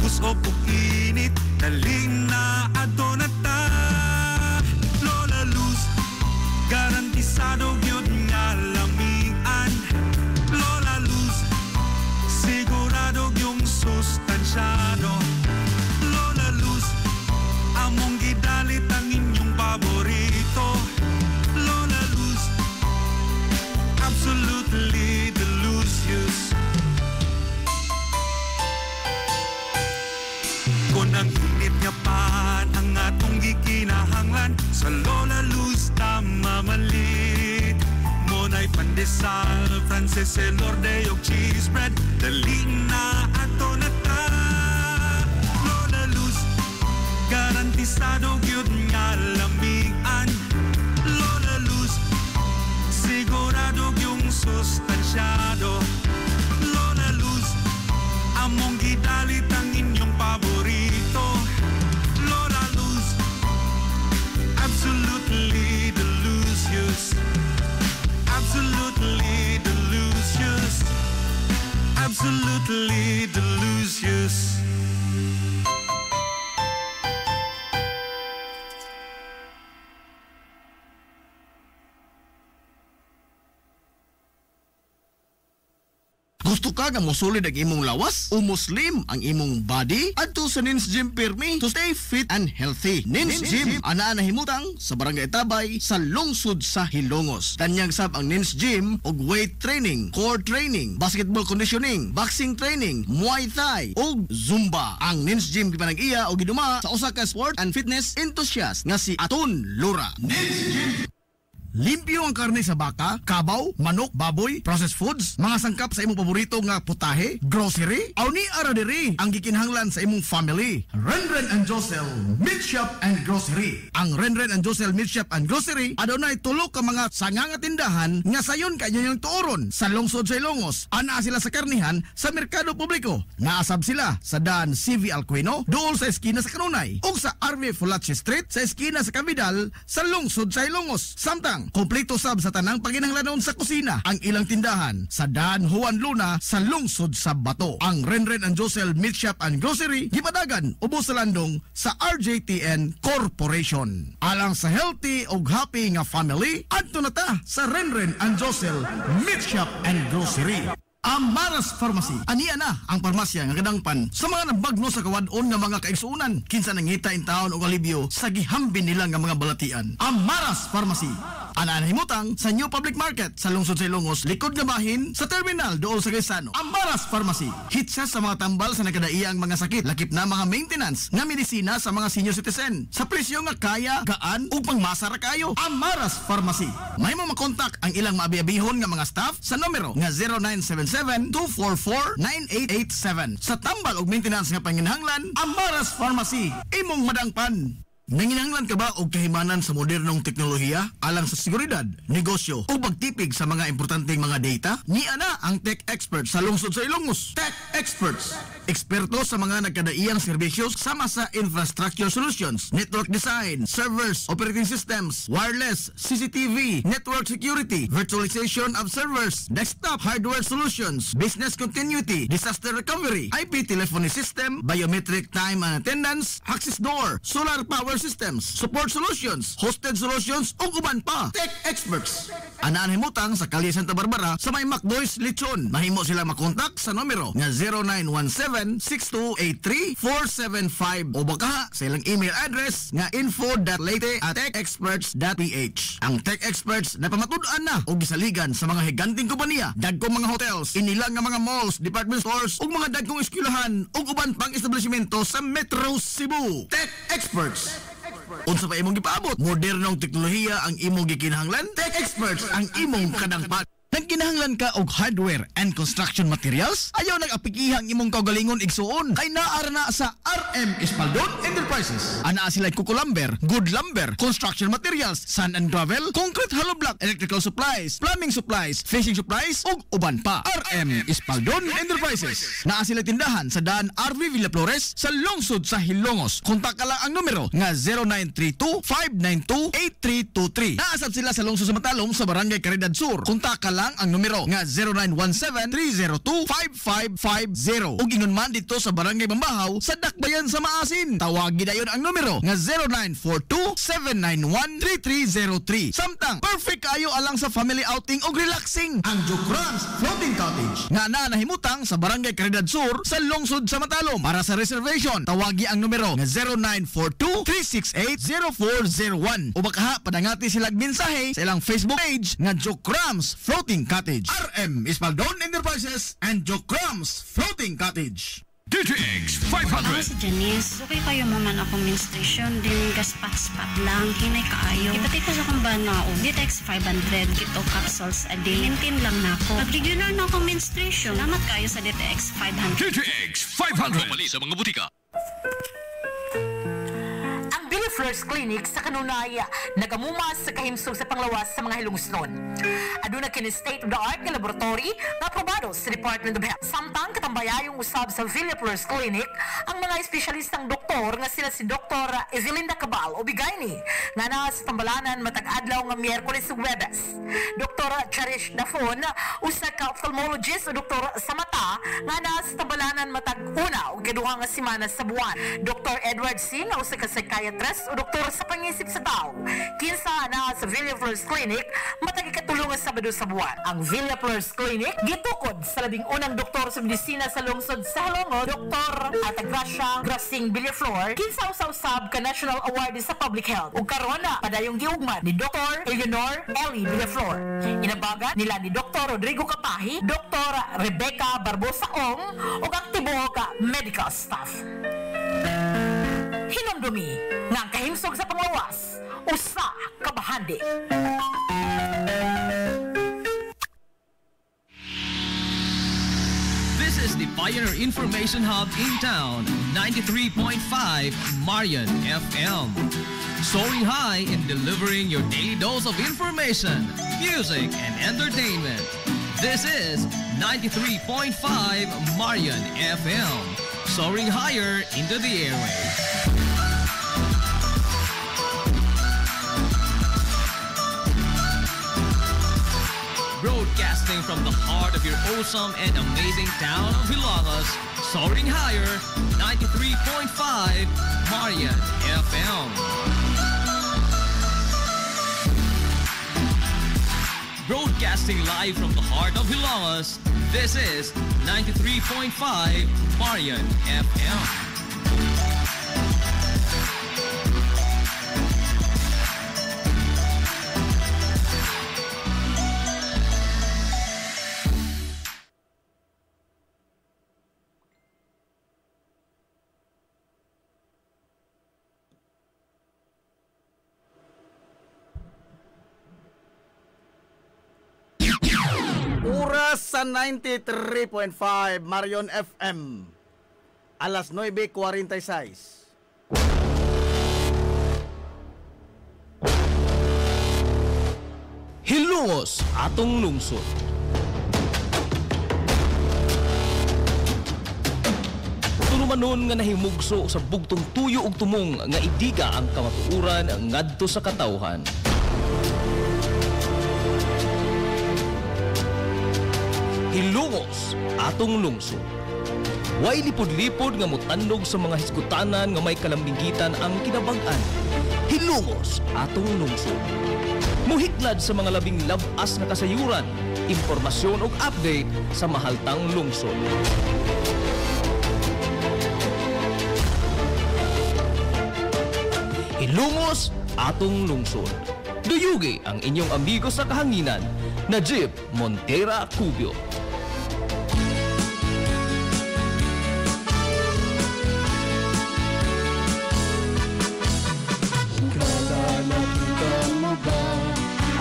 J: usop ug init, daling na ato na ta. Lola Luz, garantisado gyud nga lamian. Lola Luz, sigurado yung sustansyado. Lola Luz, among gidalit ang inyong paborito. Lola Luz, absolutely delicious. Kung ang init nga pan ang atong gikinahanglan, sa Lola Luz mamalit. Monay pandesal, Frances Elorde og cheese bread, daling na ato na ta. Lola Luz, garantisado gyud nga lamian. Lola Luz, sigurado yung sustansyado. Lola Luz, among gidalit ang inyong paborito. Lola Luz, absolutely delicious. Absolutely delicious. Absolutely delicious.
I: Gusto ka nga mosulid ang imong lawas o muslim ang imong body? Adto sa Nins Gym Pirmi to stay fit and healthy. Nins Gym ana na himutang sa Barangay Tabay sa lungsod sa Hilongos. Tanyag sab ang Nins Gym og weight training, core training, basketball conditioning, boxing training, Muay Thai ug Zumba. Ang Nins Gym gipanag-iya og giduma sa usa ka sport and fitness enthusiast nga si Aton Lura. Nins Gym. Limpyo ang karne sa baka, kabaw, manok, baboy, processed foods, mga sangkap sa imong paborito nga putahe, grocery, aw ni ara diri ang gikinahanglan sa imong family. Renren and Josel Meat Shop and Grocery. Ang Renren and Josel Meat Shop and Grocery adunay tulo ka mga sanga nga tindahan nga sayon kayo yung tuoron sa lungsod sa Ilongos. Ana sila sa karnihan sa merkado publiko. Naasab sila sa daan CV Alcuino, dool sa eskina sa Kanunay, ug sa RV Fulache Street sa eskina sa Cabidal sa lungsod sa Ilongos. Samtang kompleto sab sa tanang paginahanglanon sa kusina ang ilang tindahan sa daan Juan Luna sa lungsod sa Bato. Ang Renren and Josel Meat Shop and Grocery gipadagan ubos sa landong sa RJTN Corporation. Alang sa healthy ug happy nga family, adto na ta sa Renren and Josel Meat Shop and Grocery. Amaras Pharmacy. Aniya na ang parmasya nga kadangpan sa mga nabagno sa kawadon nga mga kaigsuunan. Kinsa nangita in taon og alibyo sa gihambin nila nga mga balatian. Amaras Pharmacy. Ana himutang sa New Public Market sa lungsod sa Ilongos, likod nga bahin sa terminal dool sa Gaisano. Amaras Pharmacy. Hitsa sa mga tambal sa nagkadaiyang mga sakit, lakip na mga maintenance nga medisina sa mga senior citizen. Sa presyo nga kaya, gaan ug pangmasa ra kayo. Amaras Pharmacy. May mo makontak ang ilang maabi-abihon nga mga staff sa numero nga 0977-244-9887. Sa tambal ug maintenance nga panginahanglan, Amaras Pharmacy. Imong madangpan. Nanginahanglan ka ba og kahimanan sa modernong teknolohiya alang sa seguridad, negosyo o pagtipig sa mga importanteng mga data? Niya na ang Tech Experts sa lungsod sa Ilongos. Tech Experts. Eksperto sa mga nagkadaiyang serbisyo sama sa infrastructure solutions, network design, servers, operating systems, wireless, CCTV, network security, virtualization of servers, desktop hardware solutions, business continuity, disaster recovery, IP telephony system, biometric time and attendance, access door, solar power systems, support solutions, hosted solutions, ug uban pa. Tech Experts. Anaan himutang sa Kalye Santa Barbara sa may Macdoys Lechon. Mahimo sila makontak sa numero nga 0917-6283-475 o baka sa ilang email address nga info.leyte@techexperts.ph. Ang Tech Experts na pamatud-an na o gisaligan sa mga higanting kompanya, dagkong mga hotels, inilang nga mga malls, department stores ug mga dagkong eskwelahan ug uban pang establishmento sa Metro Cebu. Tech Experts. Unsa pa imong gipaabot? Modernong teknolohiya ang imong gikinahanglan? Tech Experts ang imong kadangpan. Nagkinahanglan ka og hardware and construction materials? Ayaw nag-apikihang imong kaugalingon igsuon kay naara na sa RM Espaldon Enterprises. Ana sila Kuko Lumber, Good Lumber, construction materials, sand and gravel, concrete hollow block, electrical supplies, plumbing supplies, fishing supplies ug uban pa. RM Espaldon Enterprises. Naa sila tindahan sa daan RV Villa Flores sa lungsod sa Hilongos. Kontak ka lang ang numero nga 0932-592-8323. Naasad sila sa lungsod sa Matalom sa Barangay Caridad Sur. Kontak ka lang ang numero nga 0917-302-5550. Ug ingon man dito sa Barangay Bambahaw sa Dakbayan sa Maasin. Tawagi dayon ang numero nga 0942-791-3303. Samtang perfect kayo alang sa family outing ug relaxing ang Jokrans Floating Cottage nga nahimutang sa Barangay Caridad Sur sa lungsod sa Matalom. Para sa reservation, tawagi ang numero nga 0942-368-0401 o baka padangati silang mensahe sa ilang Facebook page nga Jokrans Floating Cottage. RM Espaldon Enterprises and Jokrams Floating Cottage.
D: DTX 500.
M: Ako si Janice. Okay kayo mo man akong menstruation din gaspat-spat lang. Hinay kaayo. Ipatay ko sa kong banao. DTX 500. Kito capsules a day. Maintain lang na ako. Pag regular na akong menstruation. Salamat kayo sa DTX 500.
D: DTX 500. Pumali sa mga butika.
K: Flores Clinic sa Kanunay nagamumas sa kahimsog sa panglawas sa mga hilungsnon. Aduna kini state-of-the-art nga laboratory na aprobado sa Department of Health. Samtang katambayayong usab sa Villa Flores Clinic ang mga espesyalistang doktor nga sila si Dr. Ezelinda Cabal o Bigayni nga na sa tambalanan matag adlaw nga Miyerkules ug Huwebes. Dr. Charish Dafon usa ka ophthalmologist o doktor sa mata nga na sa tambalanan matag una ug kaduha nga semana sa buwan. Dr. Edward C nga usa ka psychiatrist o doktor sa pangisip sa tao. Kinsa na sa Villa Flores Clinic matag ikatulong nga Sabado sa buwan. Ang Villa Flores Clinic gitukod sa labing unang doktor sa medisina sa lungsod sa Halongo, Dr. Atagracia Grasing Villaflor, kinsa usab ka National Award sa Public Health. Ug karon na padayong giugmad ni Dr. Eleanor Ellie Villaflor. Inabaga nila ni Dr. Rodrigo Kapahi, Dr. Rebecca Barbosa Ong ug aktibo ka medical staff. Hinumdumi nga kahimsog sa panglawas, usa ka bahandi.
B: This is the Pioneer Information Hub in town, 93.5 Marian FM. Soaring high in delivering your daily dose of information, music, and entertainment. This is 93.5 Marian FM. Soaring higher into the airwaves. Broadcasting from the heart of your awesome and amazing town of Hilagas, soaring higher, 93.5 Marian FM. Broadcasting live from the heart of Hilagas, this is 93.5 Marian FM.
I: Oras sa 93.5 Marion FM. Alas 9:46.
B: Hilongos atong lungsod. Tulumanon nga nahimugso sa bugtong tuyo ug tumong nga idiga ang kamatuuran ngadto sa katawhan. Hilongos atong lungsod. Way lipod-lipod nga mutandog sa mga hisgutanan nga may kalambigitan ang kinabag-an. Hilongos atong lungsod. Muhiklad sa mga labing labas na kasayuran, impormasyon ug update sa mahaltang lungsod. Hilongos atong lungsod. Duyugi ang inyong amigo sa kahanginan, Najib Montera Cubio.
O: Nakita mo ba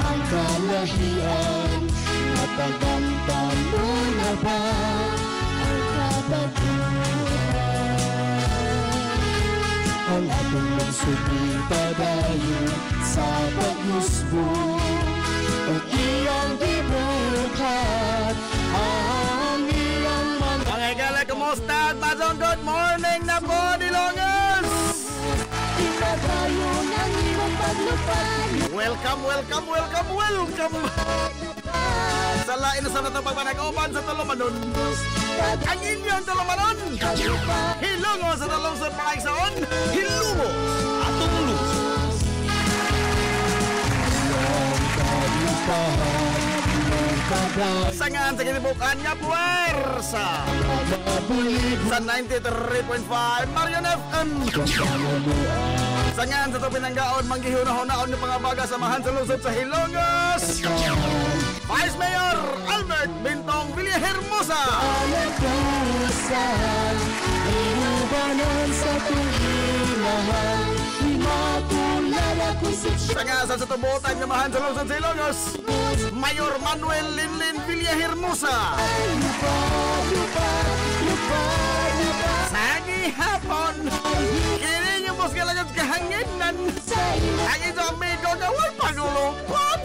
O: ang kalahian? Napaganda mo na ba ang kabaguhan? Ang ating magsuli padayon sa pagmusbo ang iyang dibuhat, ang iyang mga...
I: Mga higala, kumusta? Pasong good morning na po, Dilongas!
O: Ipadayon ang iyong paglupad.
I: Welcome, welcome, welcome, welcome! Sa lain sa natang pagpanag-uban sa Tulumanon. Ang inyong Tulumanon! Hilongos sa talungsod mga igsoon! Hilongos atong lungsod! Sangan sa kinibukan nga puwersa sa 93.5 Marion FM. Sangan sa tupinanggaon manggihuna-hunaon ng pangabaga samahan sa lungsod sa Hilongos. Vice Mayor Albert Bintong Villahermosa.
O: Sa tuwilahan, imatulad ako
I: Sangan sa tubutan ng mahan sa lungsod sa Hilongos, Mayor Manuel Linlin Villahermosa. Sagi hapon, kini niyo bos kalagad kahanginan. Ang ito amigo na huwag pagulupon.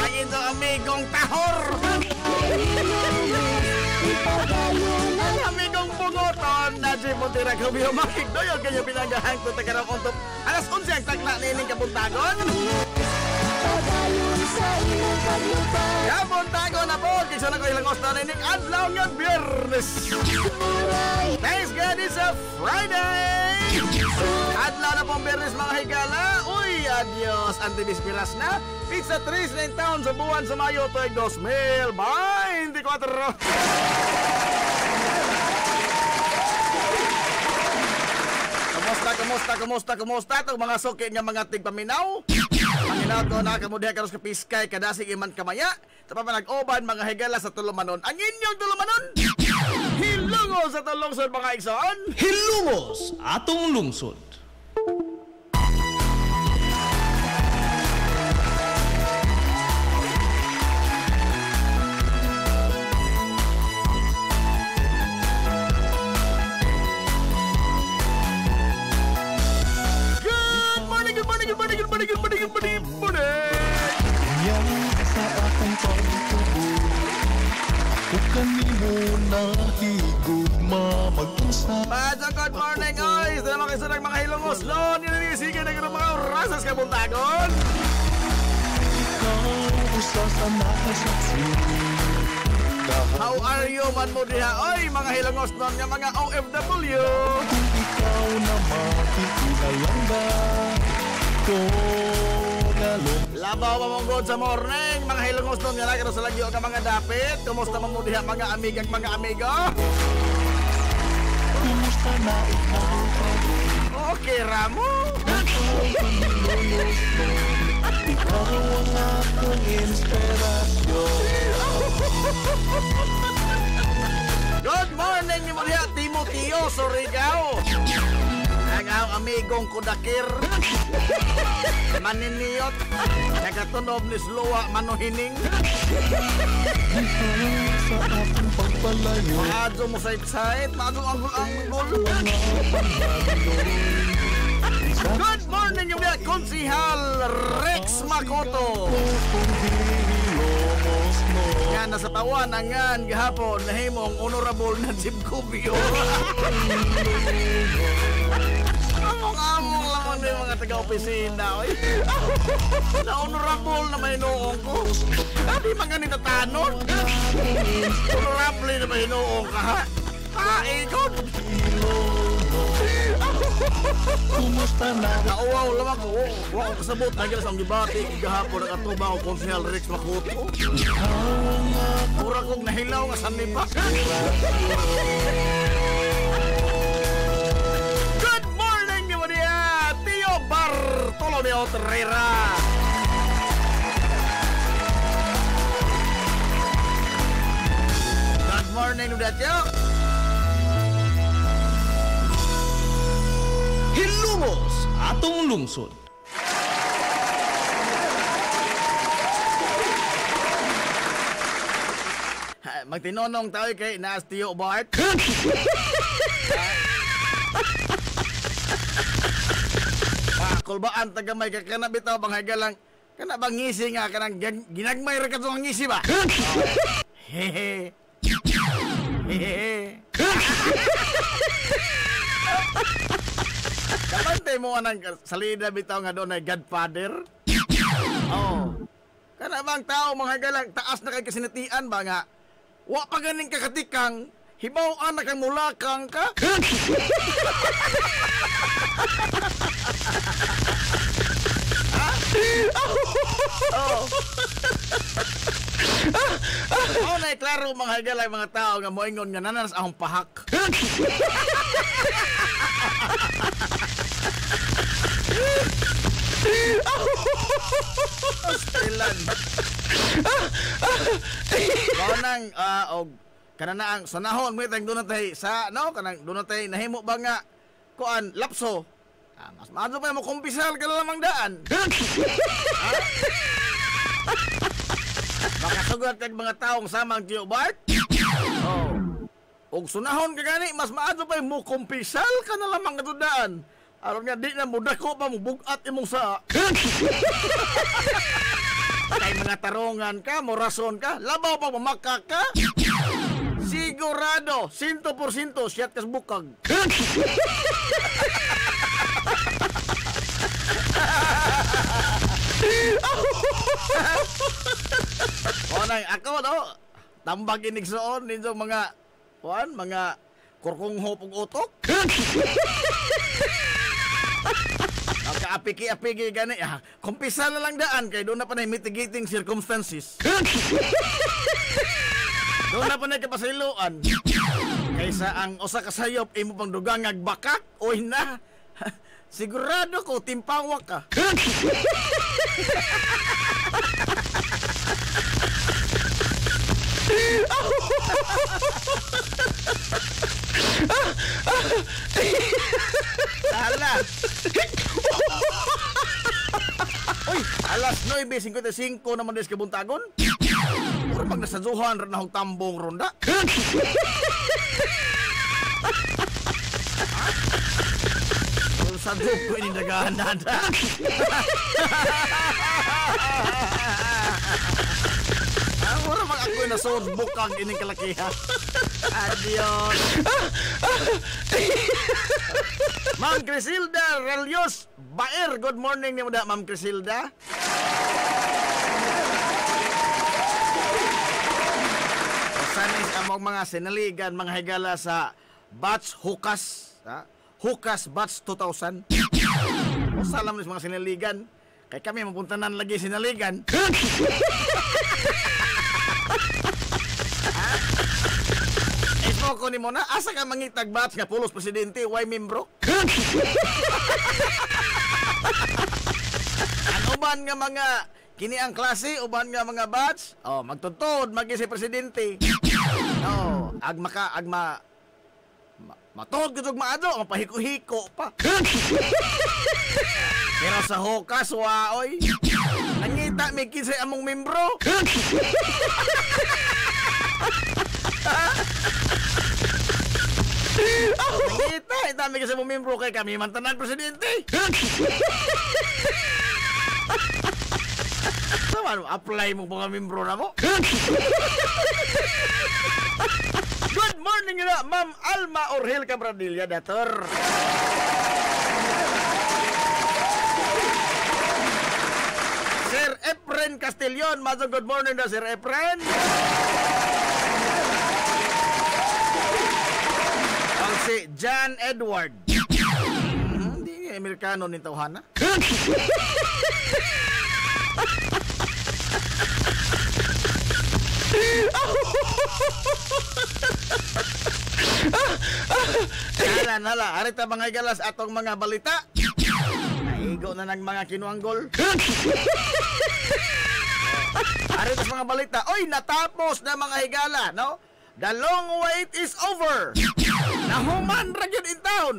I: Ang ito amigong tahor. Ang amigong bungoton na si Montera Cubio makikdoyon kanya pinagahang tutagarang untop. Alas 11 ang takla nining kabuntagon. Kabuntagon na po, kisa na ko ilang osta nining adlaw nga Biyernes. Thanks God, it's a Friday. Adlaw na pong Biyernes mga higala. Uy, adios, antibispiras na. Pizza 3 na taon sa buwan sa Mayo, tuig 2024. Kumusta itong mga suki nga mga tigpaminaw? Panginaw ko na kamudiha karos kapiskay kadasig iman kamaya. Tapos nag-oban mga higala sa Tulumanon. Ang inyong Tulumanon! Hilongos sa talungsod mga igsoon!
B: Hilongos atong lungsod.
O: kanimo nahigugma mag-usa.
I: Good morning, guys! Dala makisunag mga hilongos noon. Yan ang mga rasas kabuntagon. How are you, man mo diha? Oy, mga hilongos noon nga mga OFW.
O: Kung ikaw na makikinayan ko galong.
I: Labaw pa mong good sa morning. Mga hilongos noon nga lagi sa lagyo ka mga dapit. Kumusta man mo diha mga amigang mga amigo?
O: Kumusta na ikaw?
I: Okay, Ramo.
O: Ikaw ang akong inspirasyon.
I: Good morning ni mo diha, Timoteo Surigao. Ang amigong kudakir. Maniniyot. Nagatunob ni Sluwa Manuhining.
O: Sa aking pagpalayo.
I: Maadyo mo side-side. Maadyo anggol-anggol. Good morning yung mga Konsihal Rex Makoto. Nga nasa tawanangan gahapon na himong honorable na Jib Cubio. Among-among lang ano yung mga taga-opisina. Na honorable na may noong ko. Hindi mga nitatanon. Honorable na may noong ka ha. Ikot.
O: Kumusta na?
I: Nauwaw lamang ko. Huwag ko kasabot. Nagyan sa ang gibati. Igahapon ang atuba ko Konsihal Rex Makoto. Pura kong nahilaw nga saan pa. Good morning ni mo niya, Tio Bartolomeo Terrera. Good morning ni Tio.
P: Hilumos atong lungsod.
I: Magtinonong tayo kay Naas Tio Bart. Kulbaan tagamay ka kana bitaw banghaga lang. Kana bang ngisi nga kanang ginagmay ra kadto ang ngisi ba? Hehe. Hehe. Kapantay mo anang salida bitaw nga doon ay Godfather. Oh. Kana bang tao mga galang taas na kay kasinatian ba nga? Wa pa ganing kakatikang hibaw-an na kang mulakang ka. Oh. Oh, na klaro mga galang mga tao nga moingon nga nanas akong pahak. Australan. Kanang og kanana ang sanahon mo tang dunay sa no kanang dunay nahimo ba nga kuan lapso. Mas maadto pa mo kumpisal ka lamang daan. Makasugot kag mga taong samang Tio Bart. Oh. Og sunahon ka gani mas maadto pa mo kumpisal ka na lamang kadudaan. Aron nga di na mo dako pa mo bugat imong sa. Kay mga tarungan ka, mo rason ka, labaw pa mamaka ka. Sigurado 100% siyat kas bukag. Onay ako no, tambag inigsoon ninyo mga mga kurkong hopog utok. Apiki-apiki gani kumpisa na lang daan kay doon na pa na mitigating circumstances. Doon na pa na kapasiluan kaysa ang usa ka sayop imo pang dugangag bakak oy na. Sigurado ko timpawak ka. Ala. Uy, alas 9:55 naman des kabuntagon. Puro pag nasadzuhan ra nahong tambong ronda. Sa group ko ini naghahanada. Ako Mura mag ako na sod bukag ining kalakiha. Adios. Ma'am Crisilda Relios Baer, good morning ni mo da, Ma'am Crisilda. Sanis among mga sinaligan, mga higala sa Batch Hukas, ha? Hukas Batch 2000. O salam ni mga sinaligan. Kay kami mapuntanan lagi sinaligan. Ismo ko ni mo na, asa ka mangitag batch nga pulos presidente, why membro? Ang uban nga mga kini ang klase, uban nga mga batch, magtuntod, magi si presidente. Matod ko maado, mapahiko-hiko pa. Pero sa Hukas, waoy. Nangita, may kinsay among membro. Nangita, itami kasi among membro kay kami mantanan presidente. Sama, apply mo mga membro na mo. Good morning na, Ma'am Alma Orhel Cabradilla, Dator. Sir Efren Castillon, mazo good morning na Sir Efren. Ang si John Edward. Hindi Amerikano ni tawhana. Hala, arita mga galas atong mga balita. Naigo na ng mga kinuanggol. Arita mga balita. Oy, natapos na mga higala, no? The long wait is over. Nahuman ra gyud in town.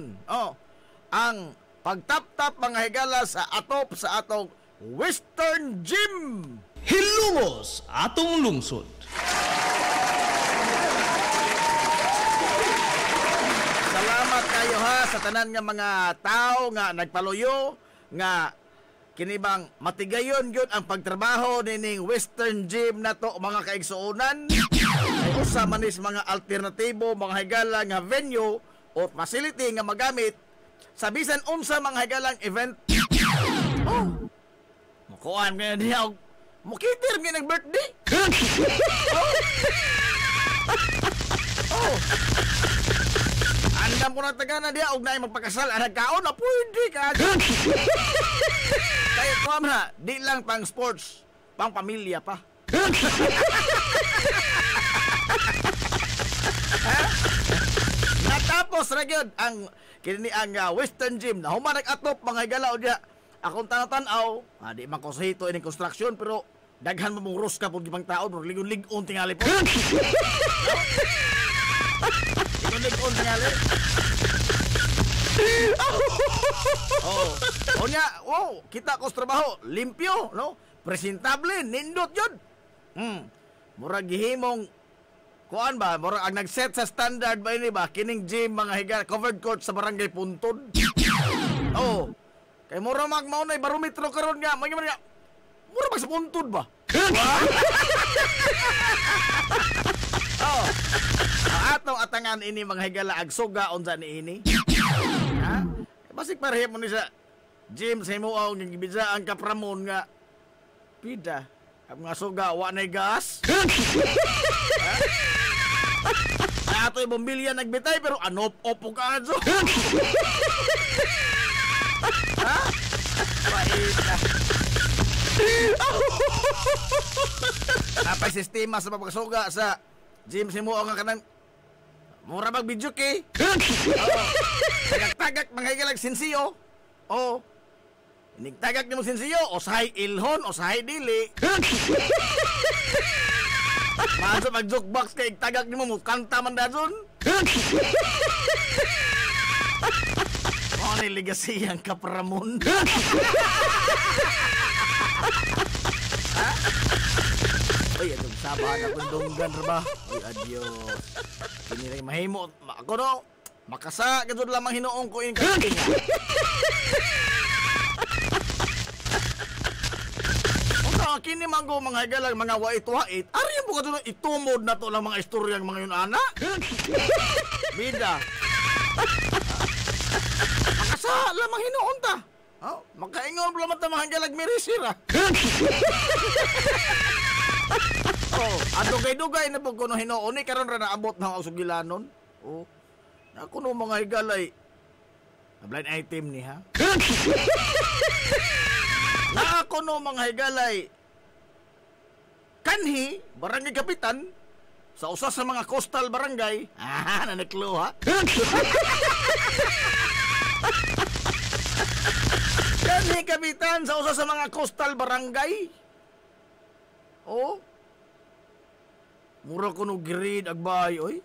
I: Ang pagtap-tap mga higala sa atop sa atong Western Gym.
P: Hilungos atong lungsod.
I: Salamat kayo ha sa tanan nga mga tao nga nagpaluyo nga kinibang matigayon gyud ang pagtrabaho nining Western Gym nato mga kaigsuonan. Ay usa man is mga alternatibo mga higala nga venue o facility nga magamit sa bisan unsa mga higalang event. Mukuan nga diha mukitir nga nag birthday. Andam ko na taga na diya, og na magpakasal, nagkaon na pwede ka. Kaya ko na, di lang pang sports, pang pamilya pa. Natapos ra gyud ang kini ang Western Gym na humanag atop mga higala diya. Akong tan-aw, di man ko sa hito ining construction pero daghan mamungros ka pud gibang taon, ligon-ligon tingali po. Ligon-ligon tingali. Kita ko sa trabaho, limpyo, no? Presentable, nindot yun. Murag gihimong kuan ba, murag ang nag-set sa standard ba ini ba, kining gym mga higa, covered court sa barangay Puntod. Kay mura magmaunay barometro karon nga, mga nga, mura mag sa Puntod ba? Atong atangan ini mga higala agsuga unsa ni ini. Ha? Basig parehip mo ni sa gym sa imuaw ng gibidsa ang kapramon nga pida. Ang mga suga wa nay gas. Ato'y bombilya nagbitay pero anop-opo ka adso. Ha? Paita. Napay sistema sa pagsuga sa gym si mo nga kanang mura mag video kay. Tagak-tagak mga higalag sinsiyo. Inig-tagak ni mo sinsiyo usahay ilhon, usahay dili. Maso mag jukebox kay tagak ni mo kanta man dadon. Mo ni legacy ang kapramon. Uy, atong sabahan akong dunggan ba? Uy, adios. Kini rin mahimo. Ako no, makasa, ganun lamang hinuong ko yung kating. mga kini manggo mga higalag mga wait. Ari mo kadto itumod na to lang mga istoryang mga yun ana. Bida. Makasa lamang hinuon ta. Oh, makaingon pala mata mga higalag mirisira. Oh, adugay-dugay na pag kuno hinuon ni karon ra naabot na ang sugilanon. Oh. Na kuno mga higalay. Blind item ni ha. Na kuno mga higalay. Kanhi, barangay kapitan, sa usa sa mga coastal barangay, nanaklo ha? Kanhi kapitan sa usa sa mga coastal barangay. Oh? Mura ko no grade agbay, oy.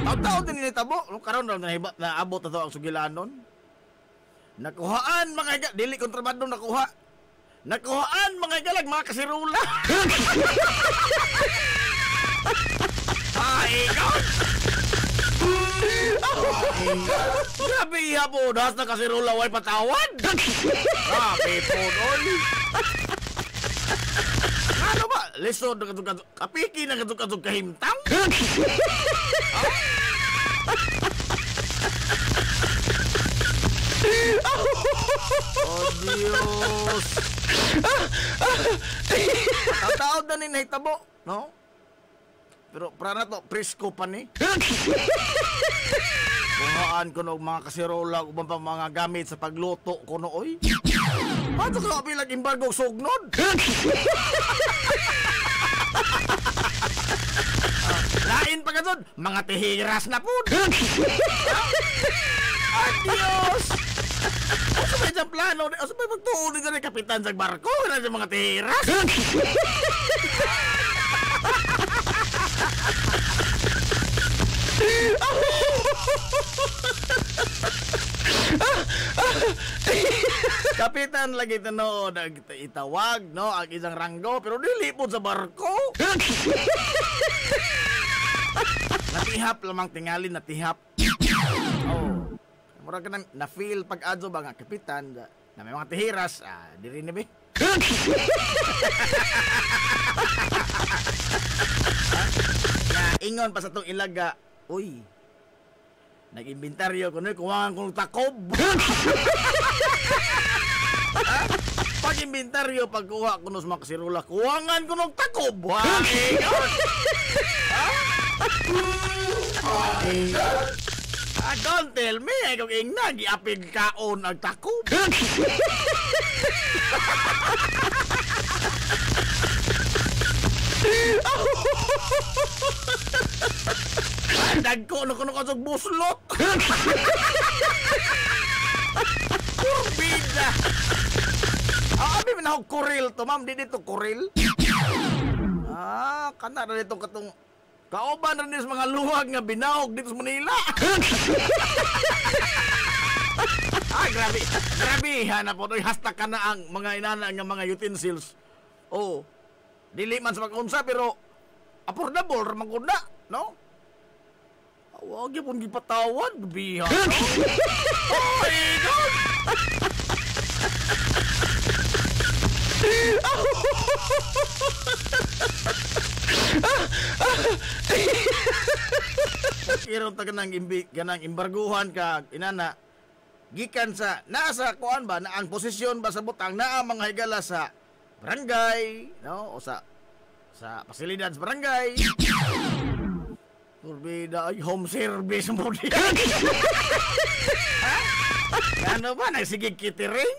I: Tao din nitabo, karon raw na abot na to ang sugilanon. Nakuhaan mga higa, dili kontrabando nakuha. Nakuhaan mga galag, mga kasirula. Ay, God! Grabe iya po, dahas na kasirula, way patawad. Grabe po, doy. Ano ba? Lisod na kadug-kadug, kapiki na kadug-kadug kahimtang? Oh, Diyos. Tataod na ni nahitabo, no? Pero para na to, presko pa ni. Kuhaan ko ng mga kasirola, ubang pa mga gamit sa pagluto ko nooy. Pato ka bilang imbargo sugnod? Lain pa ka doon, mga tihiras na po. Adios! Asa ba yung plano? Asa ba magtuon dyan ng kapitan sa barko? Wala dyan mga tihiras? Kapitan lagi tanood itawag no ang isang ranggo pero dilipod sa barko. Natihap lamang tingali natihap. Oh. Mura ka na feel pag adto ba nga kapitan na may mga tihiras diri ni be. Ingon pa sa tong ilaga, uy. Nag-inventaryo ko na kuwangan kong takob. Pag-inventaryo, pagkuha ko ng mga kasirula, kuwangan ko ng takob. Don't tell me, kung ingna, giapid kaon ang takob. Dagko na kuno kasog buslot. Kurbida. Abi manahog kuril to, ma'am, di dito kuril. Kana na dito katong kauban na rin sa mga luwag nga binahog dito sa Manila. Grabe. Grabe, hanap po. Hashtag ka na ang mga inana ng mga utensils. Oh, dili man sa pag-unsa, pero affordable, ramang kuna, no? Huwag yung pong gipatawad, biha. Oh my God! Kirong ta ganang imbarguhan ka inana gikan sa nasa kuan ba na ang posisyon ba sa butang naa mga higala sa barangay no o sa pasilidad sa barangay. Turbida ay home service mo diyan. Ano ba nagsigig kitering?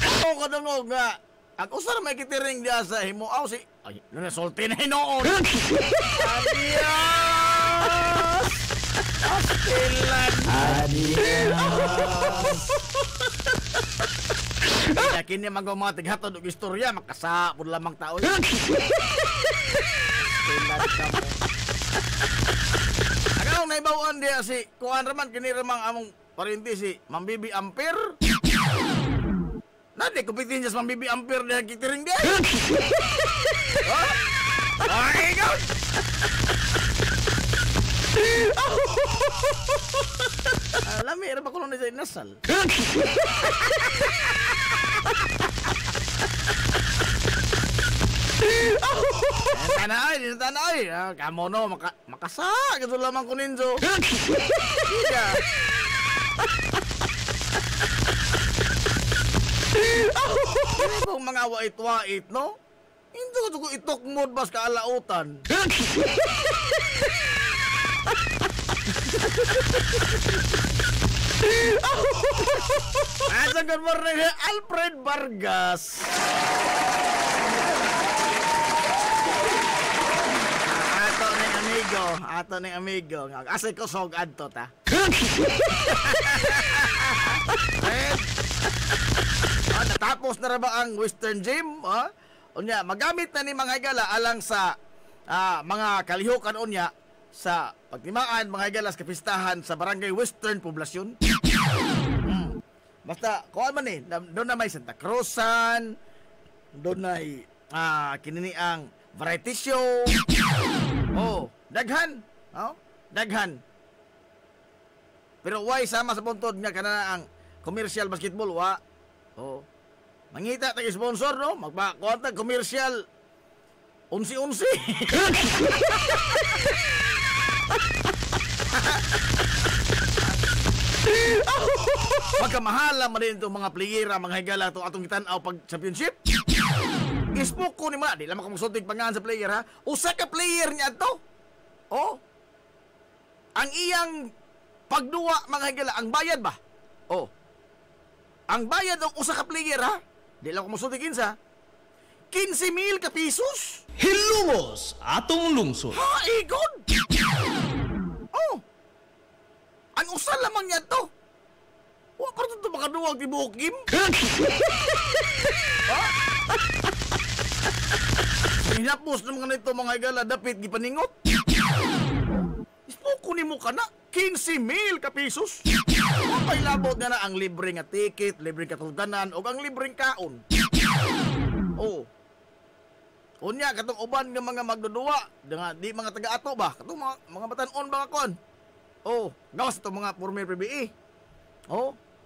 I: Ako kadungog nga ako sa may kitiring diya sa himuaw si ay nasulti na hinoon. Adios! Astilan! Adios! Yakin niya mag-umatig hatod og istorya makasapod lamang tao. Astilan ka mo. Agaw naibawan diya si kuan raman kini ramang among parinti si Ma'am Bibi Ampere. Nadi kupitin niya sa Ma'am Bibi Ampere diya kitiring diya. Oh my God! Lami, era ba ko nung sa inasal? Tanay. Kamu no, makasa. Gitu lamang ko ninjo. Iya. Ini kong mga wait-wait, no? Hindi ko itok mood bas kaalautan. Asang good morning, Alfred Vargas. Ato ning amigo. Asay ko sog adto ta. Natapos na ra ba ang Western Gym? Unya, magamit na ni mga higala alang sa mga kalihukan unya sa pagtimaan mga higalas kapistahan sa Barangay Western Poblasyon. Basta, kuhaan man doon na may Santa Cruzan, doon na kinini ang variety show. Daghan. Daghan. Pero why sama sa puntod nga kana ang commercial basketball wa? Mangita tag sponsor no, magpakuha tag commercial 11-11. Magkamahala man din itong mga playera, mga higala ito atong kitanaw pag championship. Ispook ko ni mga, di lang makamusuntig pangahan sa player ha. Usa ka player niya ito. Ang iyang pagduwa mga higala, ang bayad ba? Ang bayad ng usa ka player ha. Di lang makamusuntig kinsa. 15,000 ka pesos.
P: Hilumos atong lungsod.
I: Igod! Ang usa lamang niya ito. Para ito makaduwag ti Bukim. Hinapos na mga nito mga higala, dapit gipaningot. Ispo ni mo ka na, 15,000 ka pesos. Kapay labot nga na ang libre nga ticket, libre katuldanan, o ang libreng kaon. Unya, katong uban nga mga magdudua, di mga taga-ato ba? Katong mga batanon ba kakon? Gawas itong mga former PBE.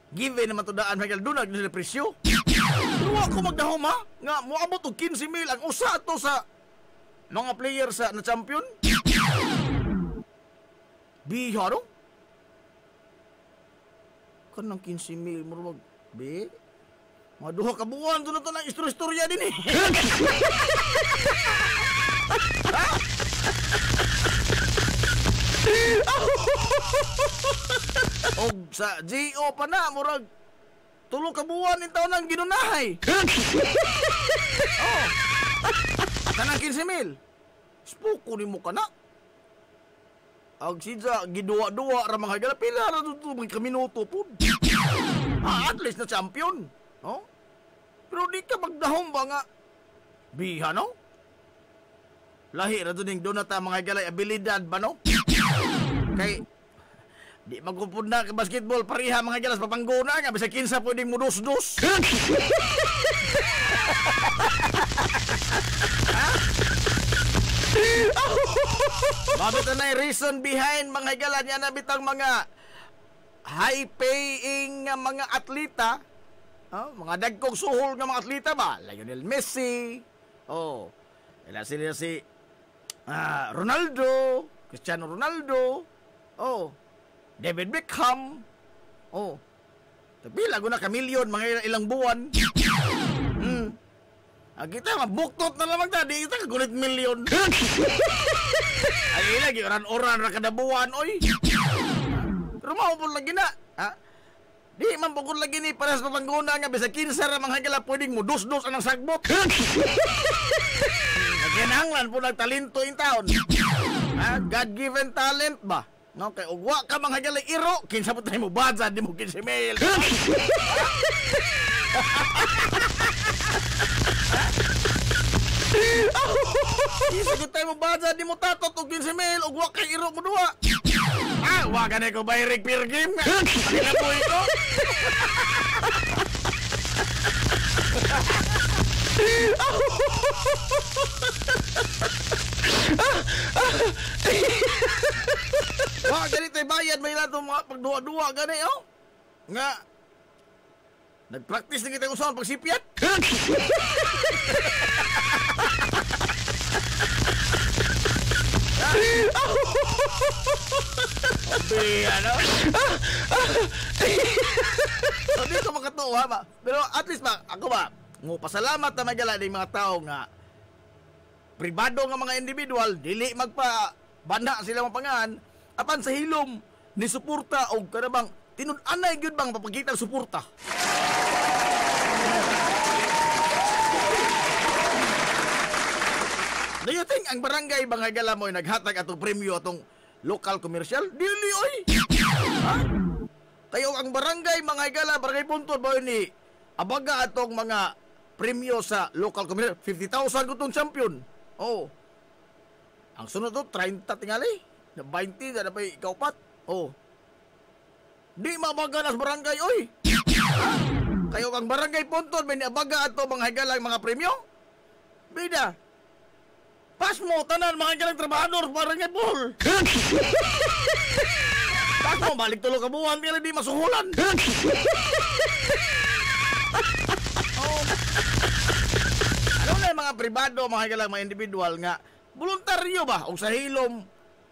I: Given naman to daan, higala doon na presyo. Pero ako magdahom ha, nga muabot og 15,000 ang usa to sa mga player sa na champion. Biha no? Kanang 15,000 mo mag be. Maduha ka buwan doon na to ng istorya din eh. O sa GO pa na, murag tulo ka buwan in taon ang ginunahay. Kanang 15,000. Spoko ni mo ka na. Ang sidya, giduwa-duwa ra mga higala. Pila ra ito mga kaminuto po. At least na champion. Pero di ka magdahom ba nga? Biha, no? Lahi ra doon yung donata mga higala. Abilidad ba, no? Kay di magkupod na basketball pariha mga galas papangguna nga bisa kinsa pwedeng mudus-dus. Bakit na reason behind mga higala niya na bitang mga high-paying mga atleta, mga dagkong suhol nga mga atleta ba? Lionel Messi, sila si Ronaldo, Cristiano Ronaldo, David Beckham, pila ko na kamilyon mga ilang buwan. Kita mabuktot na lamang tadi, kita kagulit milyon. Ay lagi oran ra kada buwan oy. Pero mao pud lagi na, di man pugod lagi ni para sa papangguna nga bisa kinsa ra mga higala pwedeng mudus-dus anang sagbot. Naginahanglan po nagtalento in town. God-given talent ba? No, kay ugwa ka mga higala iro, kinsa po tayo mo badza, di mo 15,000. Isagot tayo mo badza, di mo tatot o 15,000, ugwa kay iro mo duwa. Wag ka na ko bayrig peer game nga. Pagkila po ito.
Q: tay bayad may lato mga pagduwa-duwa gani oh. Nga nagpractice na kita kung saan pagsipyat. Obe, ano? So, di ko makatuwa ba? Pero at least ba, ako ba, pasalamat na magala ng mga tao nga pribado nga mga individual, dili magpa-banda sila mapangan, apan sa hilom ni suporta o kanabang tinud-anay gyud bang papakita ang suporta. Do you think ang barangay Bangagala mo naghatag atong premyo atong local commercial? Dili oy. Ha? Kayo ang barangay Bangagala, barangay Puntod ba ni abaga atong mga premyo sa local commercial 50,000 gutong champion. Oh. Ang sunod to 30 tingali. Na 20 na pay kaupat. Oh. Di mabaga na sa barangay oy. Ha? Kayo ang barangay Puntod may abaga ato Bangagala mga premyo? Bida. Pas mo, tanan, mga galang trabahador, parang nga bol. Pas mo, balik tulo ka buwan, kaya di masuhulan. Oh. Ano na yung mga pribado, mga galang, mga individual nga, voluntaryo ba, o sa hilom,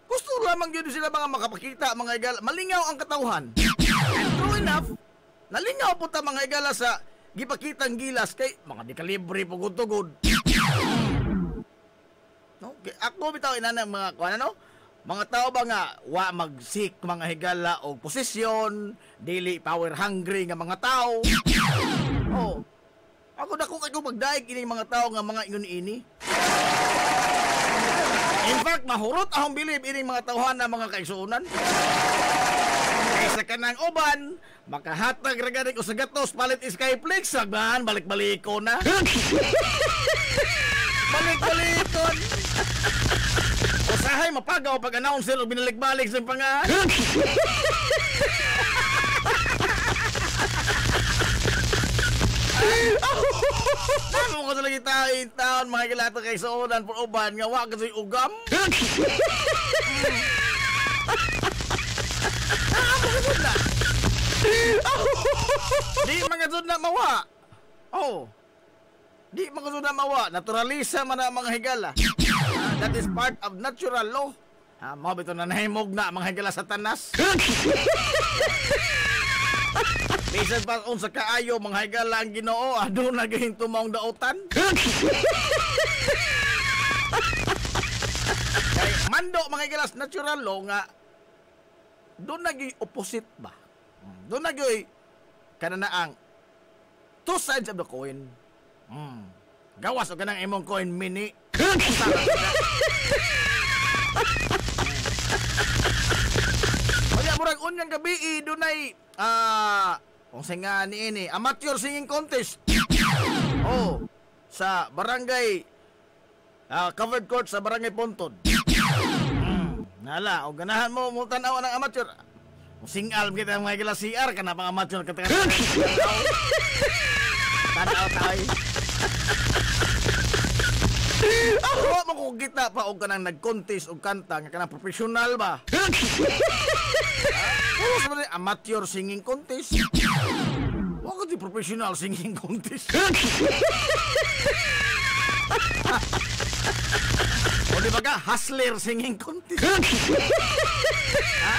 Q: gusto lamang yun sila mga makapakita, mga galang, malingaw ang katauhan. And true enough, nalingaw po ta mga gala sa gipakitang gilas kay mga dekalibre po good. No? Ako bitaw ina ng mga ano? Mga tao ba nga wa magsik mga higala o posisyon, dili power hungry nga mga tao. Oh. Ako dako kay ko magdaig ini mga tao nga mga ingon ini. In fact, mahurot akong bilib ini mga tawhan na mga kaigsuunan. Kaysa kanang uban, makahatag ragani ko sa gatos palit Skyflix, sagban balik-baliko na. Balik-balikon. Usahay mapagaw pag-announcer o binalik-balik sa pangahan. Ano ko sa lagi taon mga kilata kay suunan por uban nga wa kasi ugam. Di mga sud na mawa. Oh. Di mga sud na mawa, naturalisa man ang mga higala. That is part of natural law. Mga bito na nahimog na mga higala sa tanas. Bisan pa unsa kaayo mga higala ang Ginoo, ado na gahin tumaong dautan. Kay mando mga higala sa natural law nga doon naging opposite ba? Doon naging kananaang two sides of the coin. Gawas o kanang imong coin mini. Kaya murag unyang gabi doon ay kung nga ni ini amateur singing contest. Oh, sa barangay covered court sa barangay Puntod. Nala, o ganahan mo tanaw ng amateur. Singal kita mga gila CR kana pang amateur katakan. Tanaw tayo. Ako mo kung kita pa og kanang nag-contest og kanta nga kanang professional ba? Ano sa amateur singing contest? Wa ko di professional singing contest. O di ba ka hustler singing contest? Ha?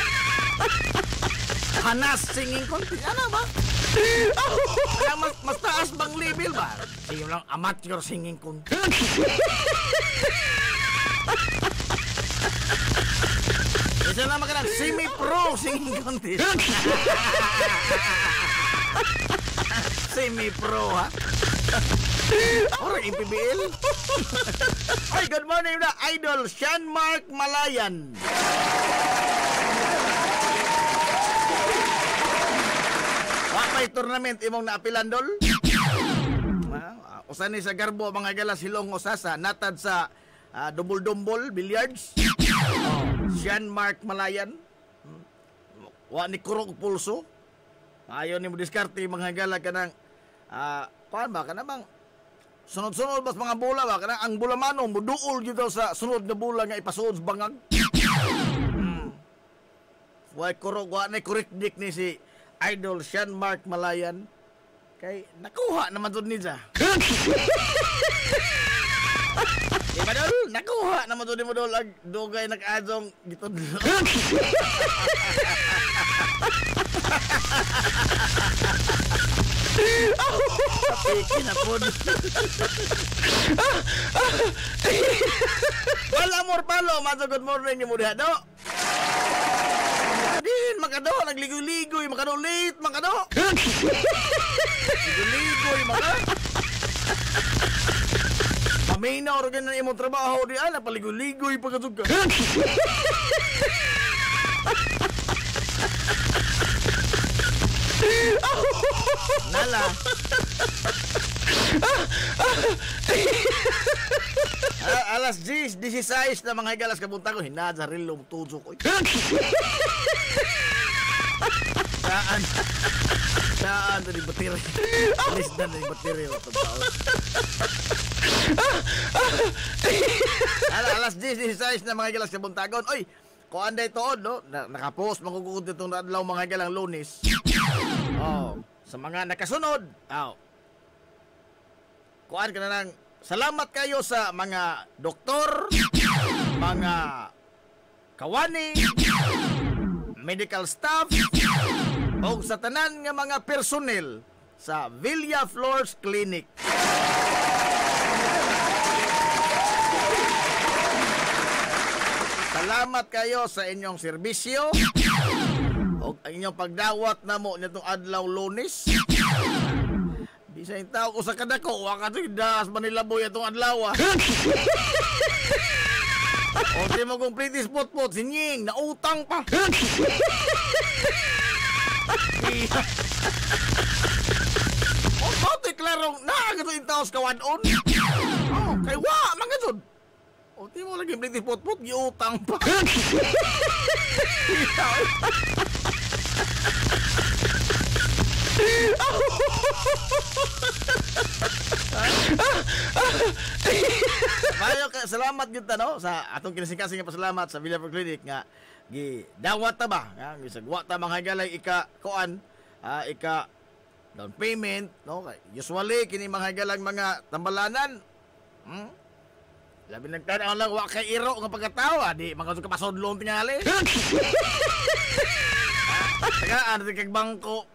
Q: Hanas singing contest. Ano ba? Kaya mas taas bang level ba? Sige lang, amateur singing contest. Isa lang makalang semi-pro singing contest. Semi-pro ha? Orang IPBL. Ay, good morning na idol Sean Mark Malayan. May tournament imong naapilan dol? Usan ni sa Garbo mga gala silong usasa natad sa double-double billiards. Sean Mark Malayan. Wa ni kurog pulso. Ayon ni mo diskarte mga gala kanang paan ba kanang sunod-sunod bas mga bola ba kanang ang bulamano muduol gyud sa sunod na bola nga ipasuod sa bangag. Why na correct dik ni si Idol Sean Mark Malayan. Kay nakuha naman to niya. Diba dol? Nakuha naman to ni mo dol ag dugay nag-adong gitudlo. Piki na po. Wala more palo, maso good morning ni mo diha do. Din makado nagligoy-ligoy, makado late, makado. Ligoy maka. Paminaw ro ganan imong trabaho di ana paligoy-ligoy pagkadug ka. Nala. Alas 10, 16 na mga higalas kabunta ko, hinad sa rilong tuzo ko. Saan to di bateri. Alis na di bateri. Alas 10, 16 na mga higalas kabuntagon. Oy, kung anday tood, no? Nakapost, magugugod itong adlaw mga higalang Lunes. Oh, sa mga nakasunod. Oh. Kuan ka na lang. Salamat kayo sa mga doktor, mga kawani, medical staff, o sa tanan nga mga personnel sa Villa Flores Clinic. Salamat kayo sa inyong serbisyo o ang inyong pagdawat na mo nitong adlaw Lunes. Bisay tao ko sa kadako, waka to das Manila boy itong adlaw. O di mo kong pretty spot-pot, sinying, nautang pa. O pati klarong, nakagato yung taos kawan-on. O, kay wa, mga dun. O di mo lagi pretty spot-pot, giutang pa. Mayo ka salamat gyud no sa atong kinasingkasing nga pasalamat sa Villa Flores Clinic nga gidawat ta ba nga gisagwa ta mga higalay ika kuan ika down payment no usually kini mga higalang mga tambalanan labi nagtanaw lang wa kay iro nga pagkatawa di mga kapasodlon tingali. Tagaan sa kag bangko.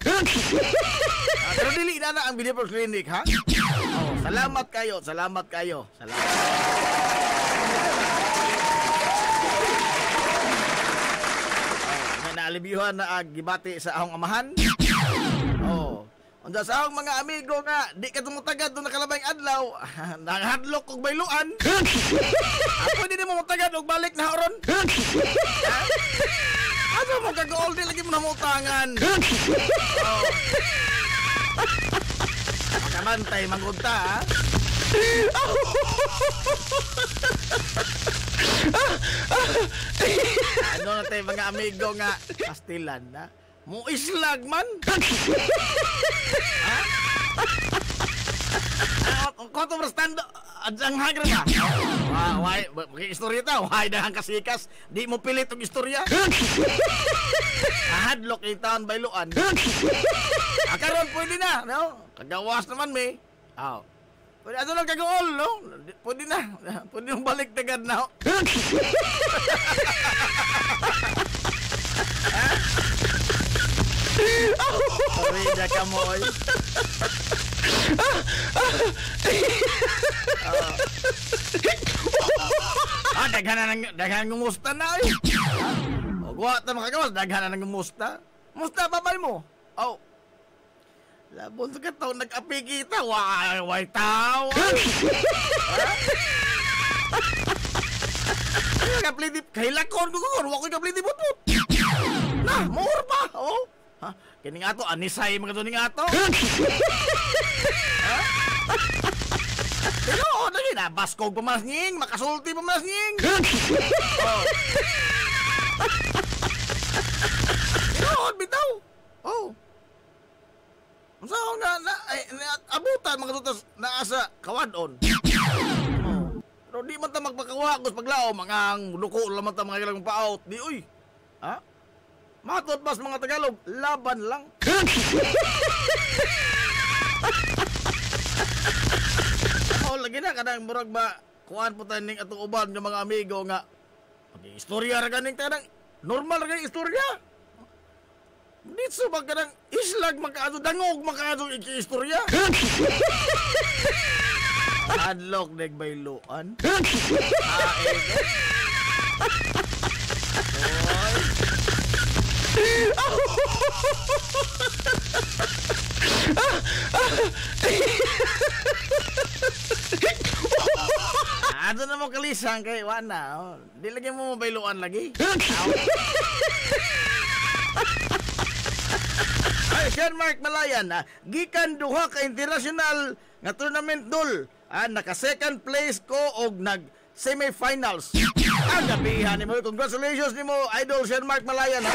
Q: Pero dili na ang Villa Flores Clinic ha. Oh, salamat kayo, salamat kayo. Salamat. Nga naalibyuhan na gibati sa ahong amahan. Oh. Unda sa ahong mga amigo nga di ka tumutagad doon nakalabay adlaw. Nanghadlok og bayluan. Ako di mo mutagad og balik na horon. Ano mo kag-gold di lagi mo namutangan. Oh. Makamantay mangunta ha. Ano na tayo mga amigo nga Kastilan ha? Mo islag man. Ha? Koto berstando ang hagra ba? Why istorya ta, why dahang kasikas, di mo pilit og istorya. Hadlok yung taon bayluan. Karon pwede na, no? Kagawas naman may. Oh. Pwede ato lang kagaol, no? Pwede na. Pwede yung balik tagad na. Orida ka mo, oy. Daghan ng musta na, oy. Wa ta makagawas, daghan ng musta. Musta babay mo? Oh. Labon sa kataw, nag-api kita. Why tao? Kahilakon ko ko. Wa ko kapliti putput. Nah, more pa. Oh. Ha? Kini nga to, anisay mga to ni nga to. Ha? Pero, naging nabaskog pamasnying. Makasulti pamasnying. Oh. Pero, bitaw. Oh. So, abutan mga tutas na asa kawadon. Oh. Pero di man ta magpakawagos paglao, mga luko laman ta mga ilang paot. Di, uy. Ha? Matod pas mga Tagalog, laban lang. Lagi na kanang murag ba kuan po tayo ning atong uban ng mga amigo nga istorya ra ganing tanang normal ra ganing istorya. Dito ba kanang islag makaado dangog makaado iki-istorya. Adlock nagbailoan. Ano na mo kalisang kay Wana? Oh. Di lagi mo mabailuan lagi. Ay, Sean Mark Malayan, gikan duha ka international nga tournament dul. Naka second place ko og nag semifinals. Ang gabihan ni mo. Congratulations ni mo, Idol Sean Mark Malayan.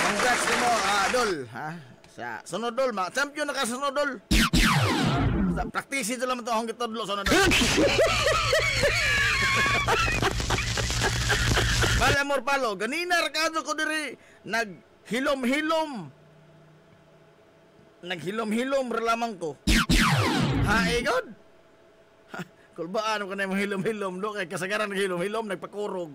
Q: Congrats ni mo, Dol. Sa sunod Dol, champion na ka sa sunod Dol. Praktisi ito lang ito akong gitodlo sunod Dol. Malamor Palo, ganina rakado ko diri naghilom-hilom relamang ko. God. Kulbaan ko na yung hilom-hilom do kay kasagaran ng hilom-hilom nagpakurog.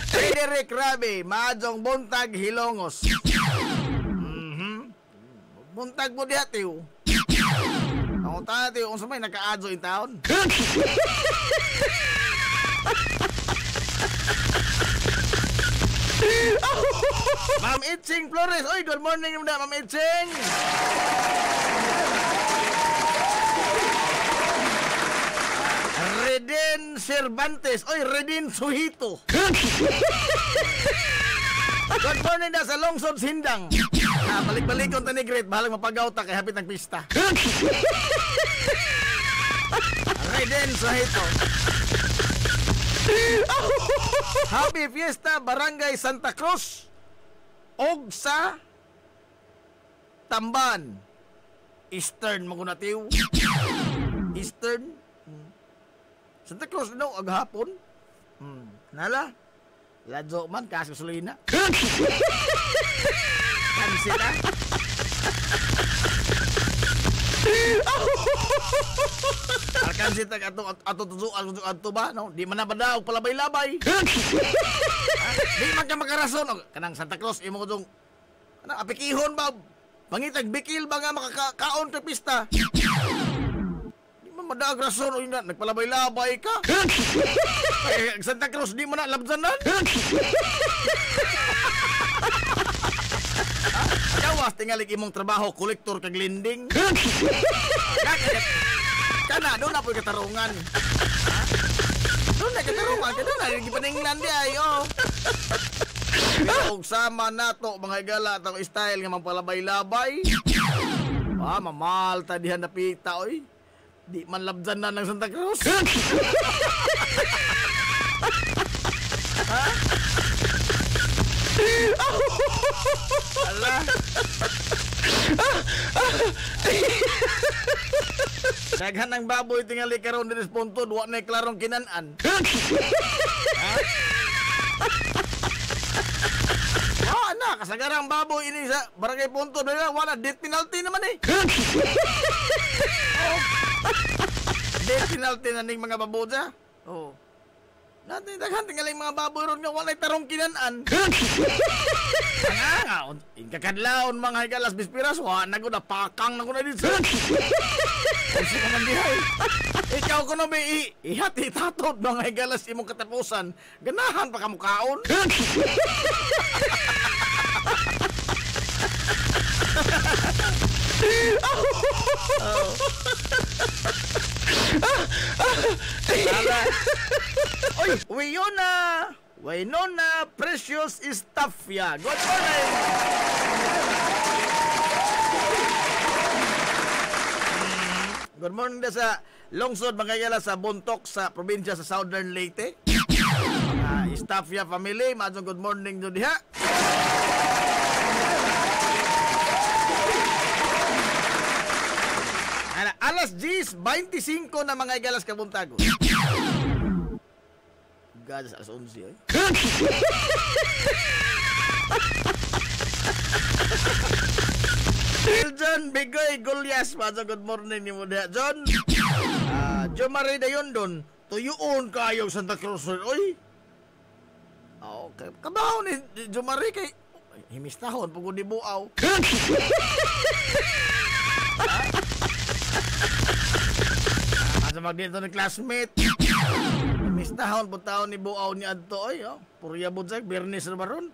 Q: Frederick Rabi, Maadong Buntag Hilongos. Buntag mo diha tiyo. Ako tayo tiyo, kung sumay naka-adso in town. Ma'am Itzing Flores. Oy, good morning na Ma'am Itzing. Reden Cervantes. Oy, Reden Suhito. Good morning na sa Lungsod Sindang. Balik-balikon ta ni Great. Bahalang mapagaw ta kay hapit ng pista. Reden Suhito. Happy Fiesta Barangay Santa Cruz og sa Tamban Eastern magunatiw. Eastern Santa Cruz no aghapon. Nala ladyo man kasusulina. Kansita. Kansita ato tuzo ba no? Di man na badaog palabay-labay. Di man ka makarason kanang Santa Cruz imo dong kanang apikihon ba pangitag bikil ba nga makakaon ka pista. Di man madaog rason o yun nagpalabay-labay ka. Ay, Santa Cruz di man na labzanan. Gawas tingali imong trabaho kolektor kag lending. Kana doon na po katarungan. Doon na katarungan. Doon na gipaningnan di ay pero sama nato mga higala atong style nga magpalabay-labay. Mamahal ta dihan napita oy. Di man labdan na ng Santa Cruz. Ha? Ala. Daghan ng baboy tingali karon diri sa puntod wa na klarong kinan-an. Na kasagarang baboy ini sa barangay puntod wala death penalty naman eh. Death penalty na ning mga baboja. Oh. Natin daghan tingali mga baboy ron nga wala tarong kinan-an. Kakadlaon mga higalas bispiras wa na gud pakang na gud dito. Kasi naman dihay. Ikaw kuno may ihati tatot mga higalas imong katapusan. Ganahan pa ka mukaon. Oy, Waynona Precious Estafia. Good morning. Good morning da sa lungsod magayala sa Bontok sa probinsya sa Southern Leyte. Estafia family, maadong good morning do diha. Alas 10:25 na mga igalas kabuntago. Gadas alas 11 John Bigoy Gulyas, good morning ni mo diha, John. Jo Marie dayon don, tuyuon kayo Santa Cruz oy. Okay, kabaw ni Jo Marie kay himistahon pugod di buaw. Asa magdito ni classmate. Himistahon po taon ni buaw ni adto oy, purya budzag Bernis na baron.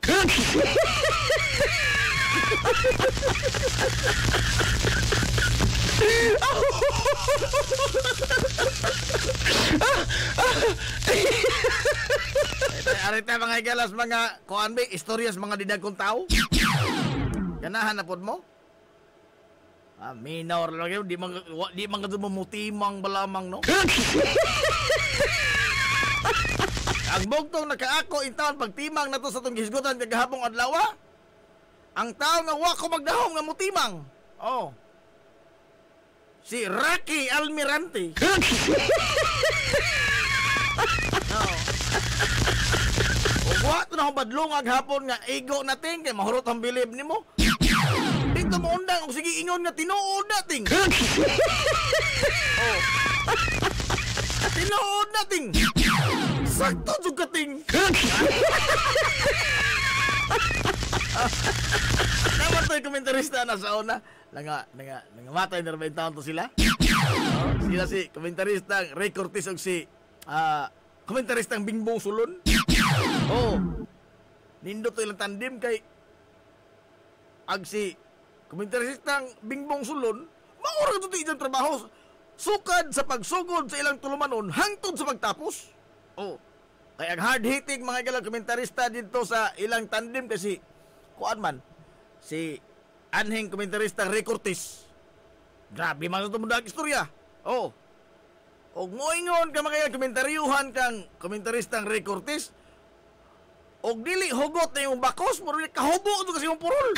Q: Arita mga igalas mga kuan ba istoryas mga didagkong tao. Ganahan na pod mo? Minor lang yun, di man kadto mutimang balamang no. Ang bugtong nakaako intaon pagtimang nato sa tong gisgutan kagahapong adlaw. Ang tao nga wa ko magdahom nga mutimang. Oh. Si Rocky Almirante. Wa to na badlongag hapon nga ego nating kay mahurot ang bilib nimo. Dito mo undang og sige ingon nga tinuod nating. Oh. Tinuod nating. Sakto jud kating. Namatay komentarista na sa una. Nangamatay na rin taon to sila. Sila si komentaristang Ray Cortez o si komentaristang Bingbong Sulon. Nindot to ilang tandem kay ag si komentaristang Bingbong Sulon maurag to iyang trabaho sukad sa pagsugod sa ilang tulumanon hangtod sa pagtapos. Kay ang hard-hitting mga igalang komentarista dito sa ilang tandem kasi kuan man si anhing komentarista Ray Cortez. Grabe man ito mudag istorya. Og moingon ka mga komentaryuhan kang komentaristang Ray Cortez. Og dili hugot na yung bakos, muruli kahubo ito kasi yung purol.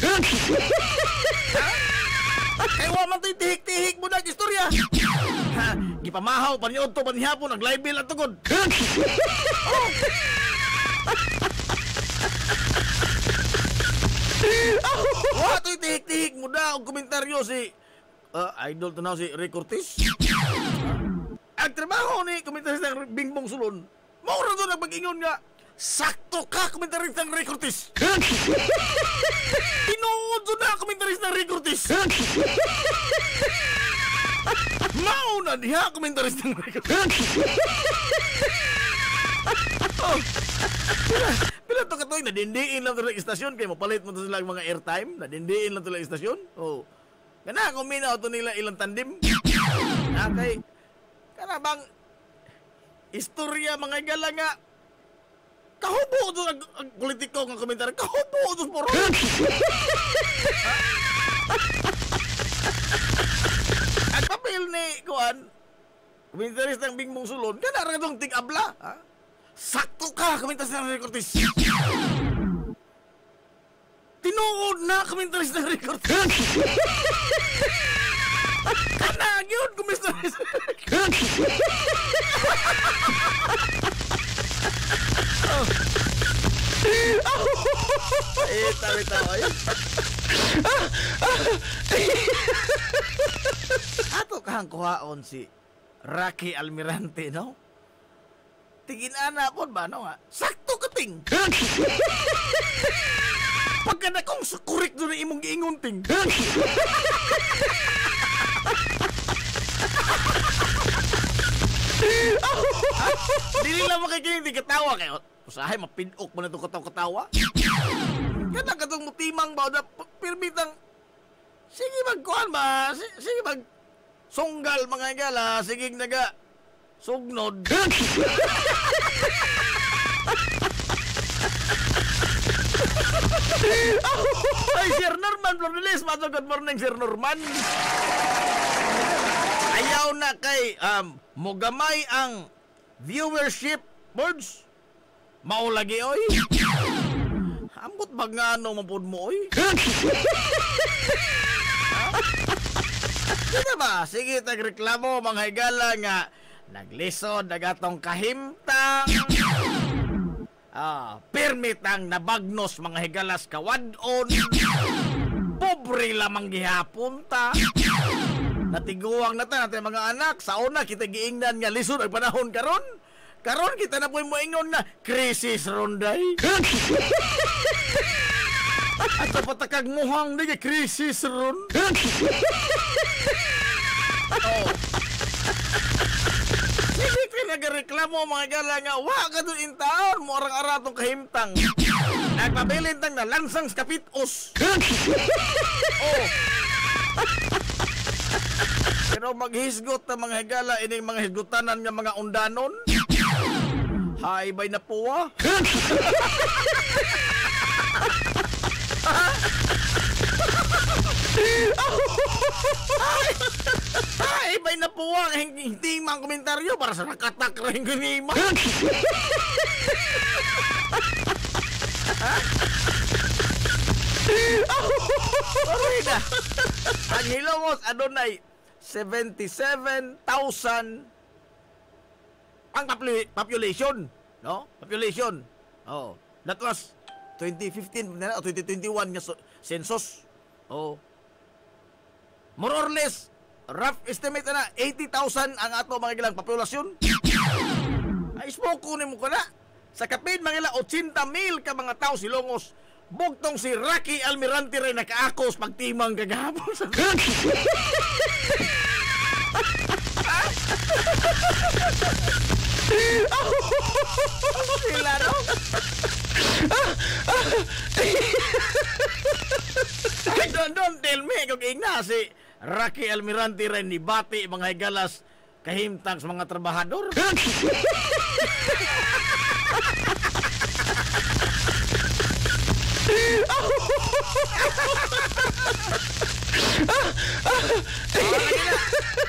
Q: Kaya man ito'y tihik-tihik mudag istorya. Gipamahaw, paniod to, panihapon, nag-live bill at tugod. Ito'y tihik-tihik muda ang komentaryo si idol to na si Ray Cortez. Ang trabaho ni komentarista ng Bingbong Sulon, maura doon ang pag-ingon nga, sakto ka komentarista ng Ray Cortez. Tinuod doon na komentarista ng Ray Cortez. Mauna niya komentarista ng Ray Cortez. Pila to katoy, nadindiin lang to lang istasyon, kaya mapalit mo to sila mga airtime, nadindiin lang to lang istasyon. Kana kung minaw to nila ilang tandem. Okay. Kana bang istorya mga gala nga kahubo to ang politiko nga komentar, kahubo to puro. Ang papel ni kuan komentarista ng Bingbong Sulon, kana ra tong tig-abla, sakto ka komentarista ng Ray Cortez. Tinuod na komentarista ng Ray Cortez. Kana gyud komentarista. Tawa ay. Ato kahang kuhaon si Rocky Almirante, no? Tigin-ana po ba, no? Sakto kating! Pagka na kong sukurik doon na imong giingunting. Dili lang makikinig, di katawa kayo. Usahay, mapinok mo na itong katawa-katawa. Kana ka itong mutimang ba, na pirmitang, sige magkuhan ba, sige mag sunggal mga igala, sige naga sugnod. Ay, Sir Norman Floriles, good morning, Sir Norman. Ayaw na kay mugamay ang viewership boards. Maulagi, oy. Ambot ba nga ano mapod mo, oy? Dito ba? Sige, tagreklamo mga higala nga naglisod nagatong kahimtang. Permit ang nabagnos mga higalas kawadon. Pobre lamang gihapon ta. Natiguang na ta natin mga anak. Sa una kita giingnan nga lisod ang panahon karon. Karon kita na po moingon na krisis ronday. At sa patakag muhang na krisis ron. Sige ka nagareklamo mga gala nga wa ka doon intaon mo orang aratong kahimtang. Nagpabilin tang nalansang sa kapitos. Pero maghisgot na mga higala ining mga hisgutanan nga mga undanon. Hay bay na puwa. Ay, bay na puwa hindi mang komentaryo para sa nakatak rin ganima. Orida. Ang Hilongos adunay 77,000 ang population, no? Population. That was 2015 na o 2021 nga census. More or less rough estimate na 80,000 ang ato mga ilang populasyon. Ay spoko nimo kana. Sa kapin mga 80,000 ka mga tao Silongos. Bugtong si Rocky Almirante rin nakaakos pagtimang kagahapon sa sila, no? Ay, don't tell me kung igna si Rocky Almirante rin ni Bati mga higalas kahimtang sa mga trabahador.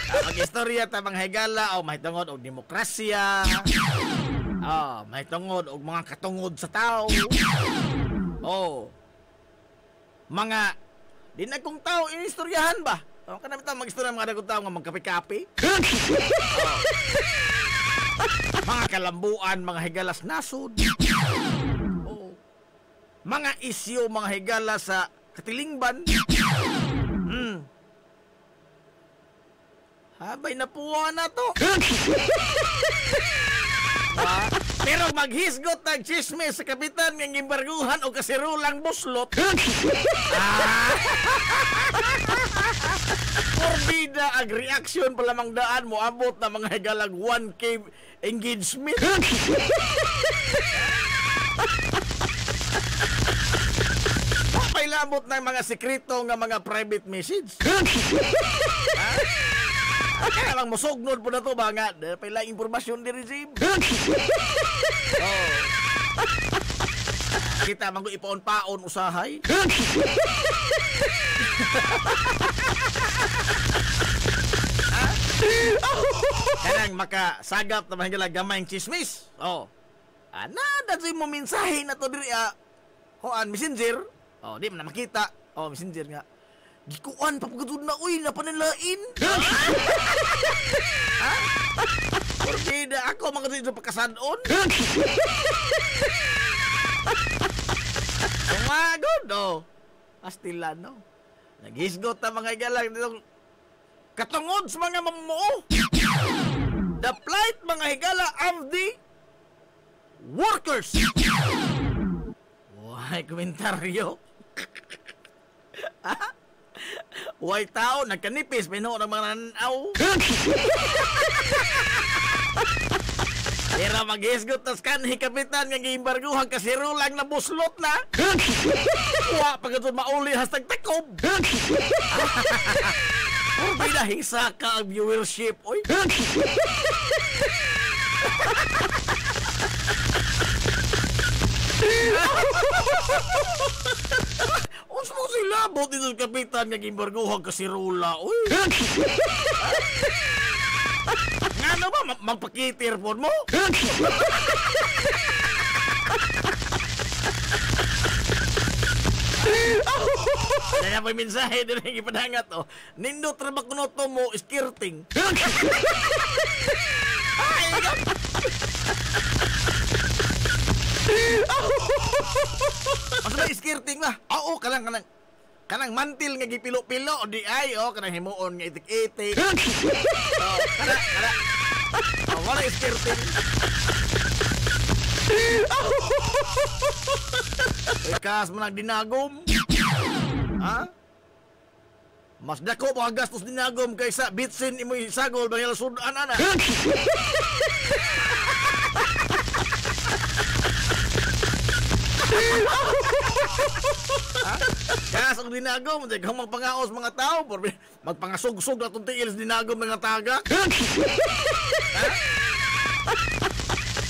Q: Mag-istorya ta mga higala o mahitungod og demokrasya. Mahitungod og mga katungod sa tao. Mga di na kong tao inistoryahan ba? Kanami ta mag-istorya mga dagong tao nga magkape-kape. Mga kalambuan, mga higalas nasod. Mga isyu, mga higala sa katilingban. Habay na puwa na to. Pero maghisgot ng chismis sa kapitan ng imbarguhan o kasirulang buslot. Forbida ag reaction pa lamang daan mo abot na mga higalag 1K engagement. Pailabot ng mga sekreto nga mga private message. Kaya lang musugnod po na to ba nga paila impormasyon di receive. Kita manggo ipaon-paon usahay. Kanang makasagap na mahigala gamayng chismis. Dadyoy mo mensahe na to diri messenger. Di man na makita. Messenger nga. Gikuan papagudod na uy napanalain. Porbida ako mga dito pagkasadon. Tumagod Astillano. Naghisgot na mga igalang ditong katungod sa mga mamuo. The plight mga higala of the workers. Why komentaryo? Why tao nagkanipis pino ng mga nanaw. Pero maghisgot tas kanhi kapitan nga giimbarguhan kasi rulang na buslot na. Wa pagkatod mauli hashtag takob. Pinahisa ka ang viewership. Oy. Unsa mo sila bot dito sa kapitan nga gimbarguhan kasi rula. Oy. Ngano ba magpakitir po mo? Kaya pa mensahe din ang ipadangat oh. Nindot ra ba kuno to mo skirting. Ay, Asa ba skirting ba? Oo, kanang mantil nga gipilo-pilo o di ay kanang himuon nga itik-itik. Kana. Wala skirting. Ikas mo nang dinagom. Ha? Mas dako pa gastos dinagom kaysa bitsin imo isagol bangil sudan ana. Kaya sa dinagom, hindi kang magpangaos mga tao, magpangasug-sug na itong tiil sa dinagom mga taga.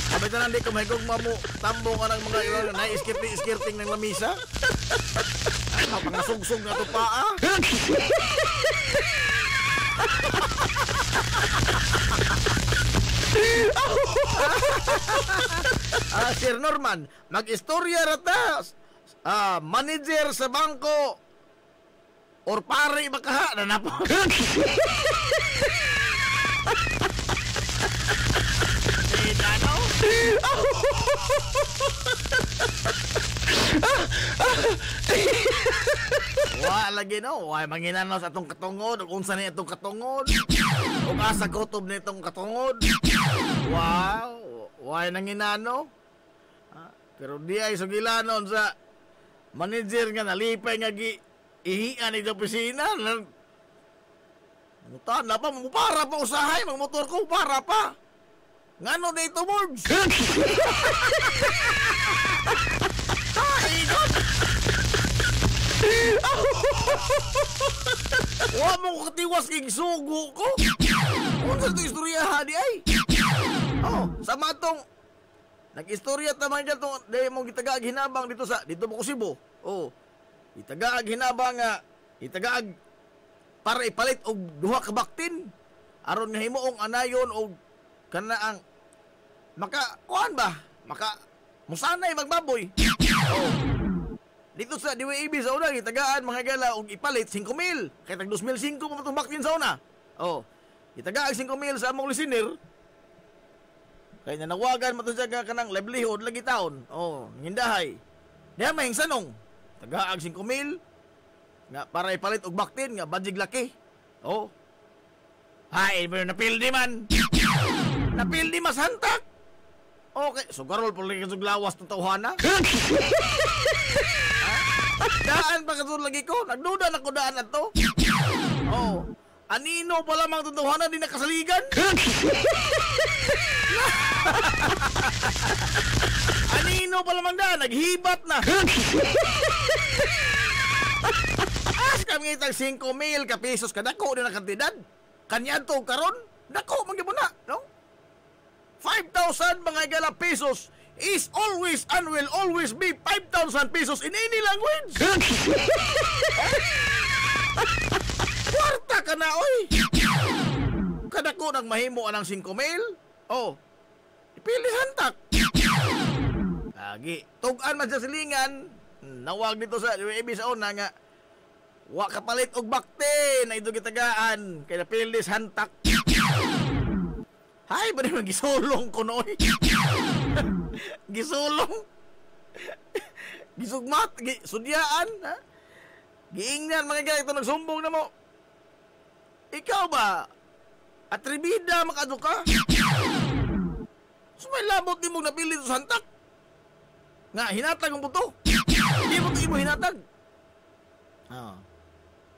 Q: Sabi na lang di ka mahigog mamu, tambong ka ng mga ilang na-skirting ng lamisa. Magpangasug-sug na itong paa. Sir Norman, mag-istorya rata. Manager sa bangko or pare makaha na napo. Dano? Wa lagi no, wa manginanos atong katungod, unsa ni atong katungod? Ug asa kutob nitong katungod? Wow, wa nanginano. Pero di ay sugilanon sa manager nga nalipay nga ihian ito opisina. Mutan na pa, para pa usahay, magmotor ko, para pa. Ngano na ito, Morgs? Huwag mo ko katiwas kay sugo ko. Kung sa ito istorya, di ay. Sama itong nag-istorya naman dyan itong dahil mong itagaag hinabang dito mo ko Cebu. Itagaag hinabang nga, itagaag para ipalit og duha ka baktin. Aron nga himuong anayon og kanaang kuan ba? Musanay magbaboy. Dito sa DWAB sa una, itagaan mga gala og ipalit 5,000. Kaya tag 2,005 pa itong baktin sa una. Itagaag 5,000 sa among listener. Kaya nanawagan mo ito siya kanang livelihood lagi taon. Ngindahay. Diyan may sanong. Tagaag 5,000. Nga para ipalit og baktin nga badjig laki. Hay, pero napildi man. Napildi mas hantak. Okay, so garol po lagi kasug lawas ng tawhana. Daan pa kasug lagi ko. Nagduda na ko daan na to. Anino pa lamang itong tawhana di nakasaligan. Anino pa lamang daan, naghibat na. As kami itang 5,000 ka pesos ka dako na kantidad. Kanyan to karon, dako mangyabo na, no? 5,000 mga gala pesos is always and will always be 5,000 pesos in any language. Kwarta ka na, oy. Kadako nang mahimo anang 5,000. Ipili hantak. Lagi, tugan man sa silingan. Nawag dito sa UAB sa una nga wa kapalit og bakte na ito gitagaan kaya napilis hantak. Hay, ba naman gisulong ko noy? Gisulong? Gisugmat? Sudyaan? Ha? Giingnan mga gaya ito nagsumbong na mo. Ikaw ba? Atribida makado ka? So may labot di mo napili ito sa hantak? Nga, hinatag ang buto. Hindi mo ito mo hinatag.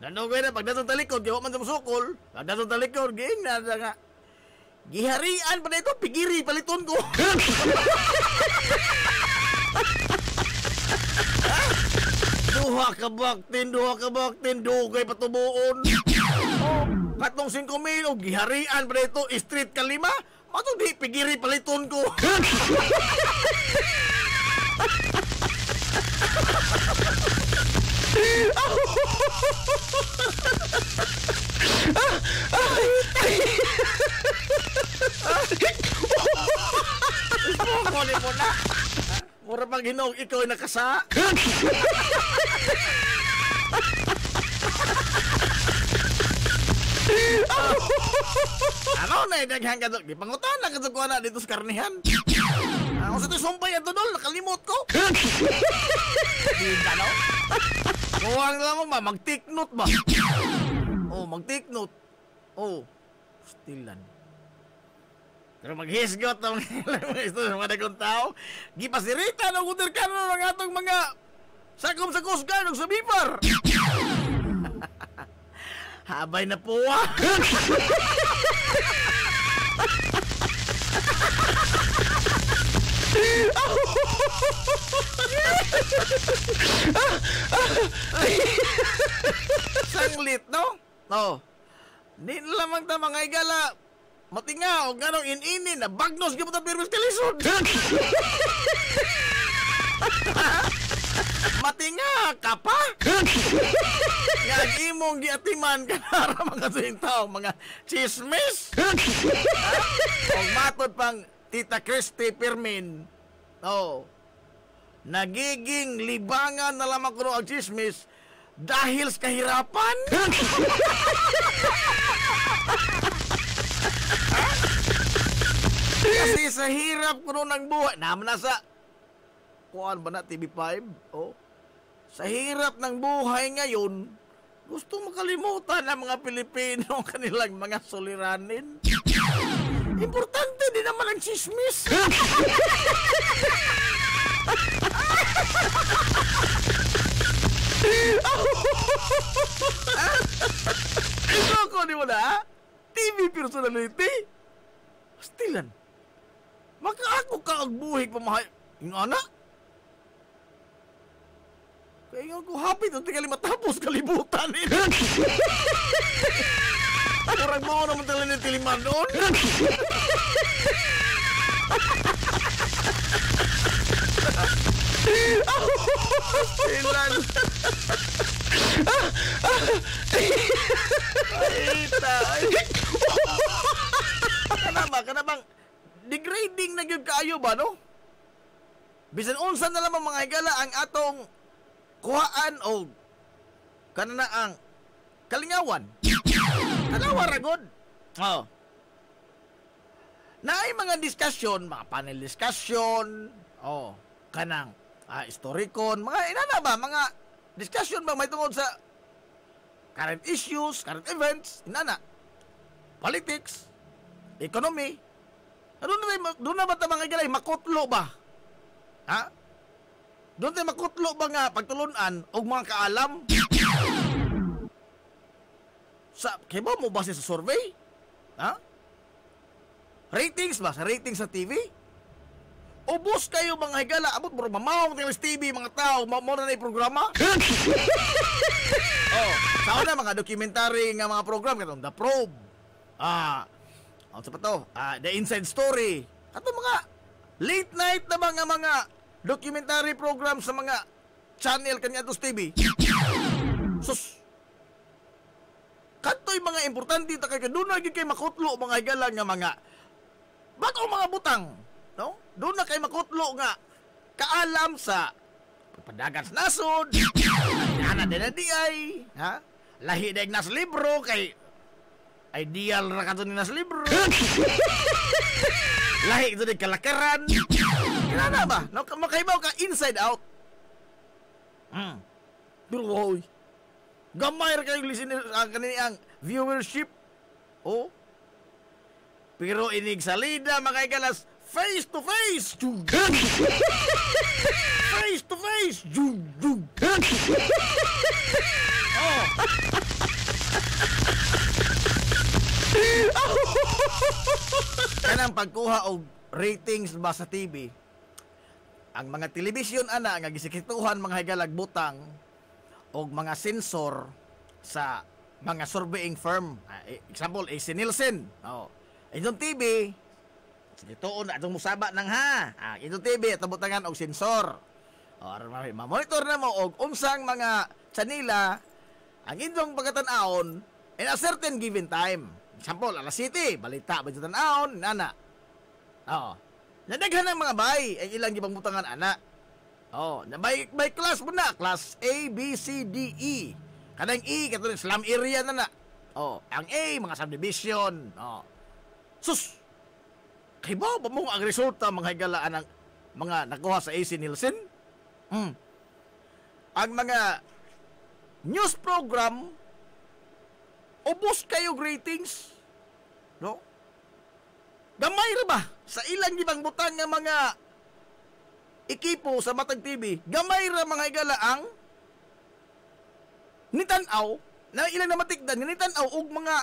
Q: Nandogoy na, pagdatong talikod, kaya man sa musukol, pagdatong talikod, giingnan na nga. Giharian pa na ito, pigiri, paliton ko. Duha ka baktin, dugay patubuon. Katong 5,000, giharian pa na ito, street ka 5, matong di, pigiri, paliton ko. Mura pag hinog, ikaw ay nakasa. Ano na daghang kadto? Gipangutan na kadto ko na dito sa karnihan. Ako sa to sumpay ato dol, nakalimot ko. Di no? Kuwang lamang ba mag-take note ba? Oh, mag-take note. Oh, stilan. Pero maghisgot ang mga dagong tao. Gipasirita ng uterkano ng atong mga sakom sa Coast Guard sa Bipar. Habay na po Sanglit, no? No. Di lamang ta mga igala. Matinga o ganong in-inin na bagnos ka mo ta pirmis kalisod. Matinga ka pa? Nga imong giatiman ka na mga tuwing tao, mga chismis. O matod pang Tita Christy Pirmin. Oh. Nagiging libangan na lamang ko ang chismis dahil sa kahirapan. Kasi sa hirap ko ng buhay, naman na sa kuan ba na TV5? Oh. Sa hirap ng buhay ngayon, gusto makalimutan ng mga Pilipino ang kanilang mga suliranin. Importante din naman ang chismis. Ito ko di mo na, TV personality. Stilan. Maka ako ka ang buhay pamahay. Yung anak. Kaya nga ko happy ito tingali matapos kalibutan eh. Kurang mo naman talaga ng tiliman doon. Stilan. Ay, kanabang degrading na gyud kaayo ba no? Bisan unsa na lamang mga higala ang atong kuhaan o kanana ang kalingawan. Tanawa ra gud. Oh. Naay mga diskusyon, mga panel discussion, oh, kanang historikon, mga inana ba, mga discussion ba may tungod sa current issues, current events, inana. Politics, economy. Doon na ba ito mga galay, makutlo ba? Ha? Doon tayo makutlo ba nga pagtulunan o mga kaalam? Kaya ba mo base sa survey? Ha? Ratings ba? Sa ratings sa TV? Ubus kayo mga higala, abot mo mamawang tayo sa TV, mga tao, mo na na programa? Oh, saan na mga documentary nga mga program, katong The Probe, ano pa to? The Inside Story. At mga late night na mga documentary program sa mga channel kanya to TV. Sus. Katoy mga importante ta kay doon na gyud kay makutlo mga higala nga mga bago mga butang, no? Doon na kay makutlo nga kaalam sa pagpadagan sa nasod. Ana din na di ay, ha? Lahi daig nas libro kay ideal ra kadto ni nas libro. Lahi ito di kalakaran. Kinana ba? No, makaibaw ka inside out. Pero hoy. Gamay ra kayo listener kanini ang viewership. Oh. Pero inig salida mga igalas face to face. Face to face. Oh. Kanang pagkuha og ratings ba sa TV, ang mga telebisyon ana nga gisikituhan mga higalag butang og mga sensor sa mga surveying firm. Example, AC Nielsen. Oh. Itong TV, ito na itong musaba ng ha. Itong TV, itong butangan og sensor. Ma-monitor na mo og unsang mga chanila ang inyong pagkatanaon in a certain given time. Example, alas 7, balita ba dito tanaon, nana. Oo. Nadaghan ng mga bay, ay ilang gibang butangan ana. Oh, by class mo na, class A, B, C, D, E. Kadang E, katulad slum area na na. Ang A, mga subdivision. Sus! Kay ba mo ang resulta mga higalaan ng mga nakuha sa AC Nielsen? Ang mga news program, ubos kayo ratings. No? Gamay ra ba? Sa ilang gibang butang nga mga ekipo sa Matag TV, gamay ra mga higalaang nitanaw, na ilang na matikdan, nitanaw og mga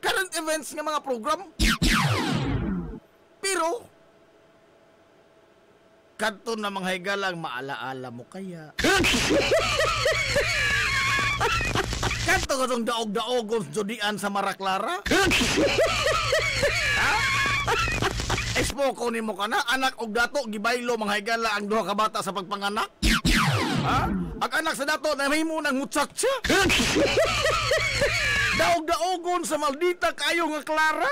Q: current events nga mga program. Pero, kadto na mga higalang maalaala mo kaya. Kadto ka itong daog-daogon judian sa Maraclara? Ha? Espoko ni mo ka na, anak og dato, gibaylo mga higala ang duha ka bata sa pagpanganak? Ha? Ang anak sa dato, na may mo ng mutsatsa? Daog-daogon sa maldita kayo nga Clara?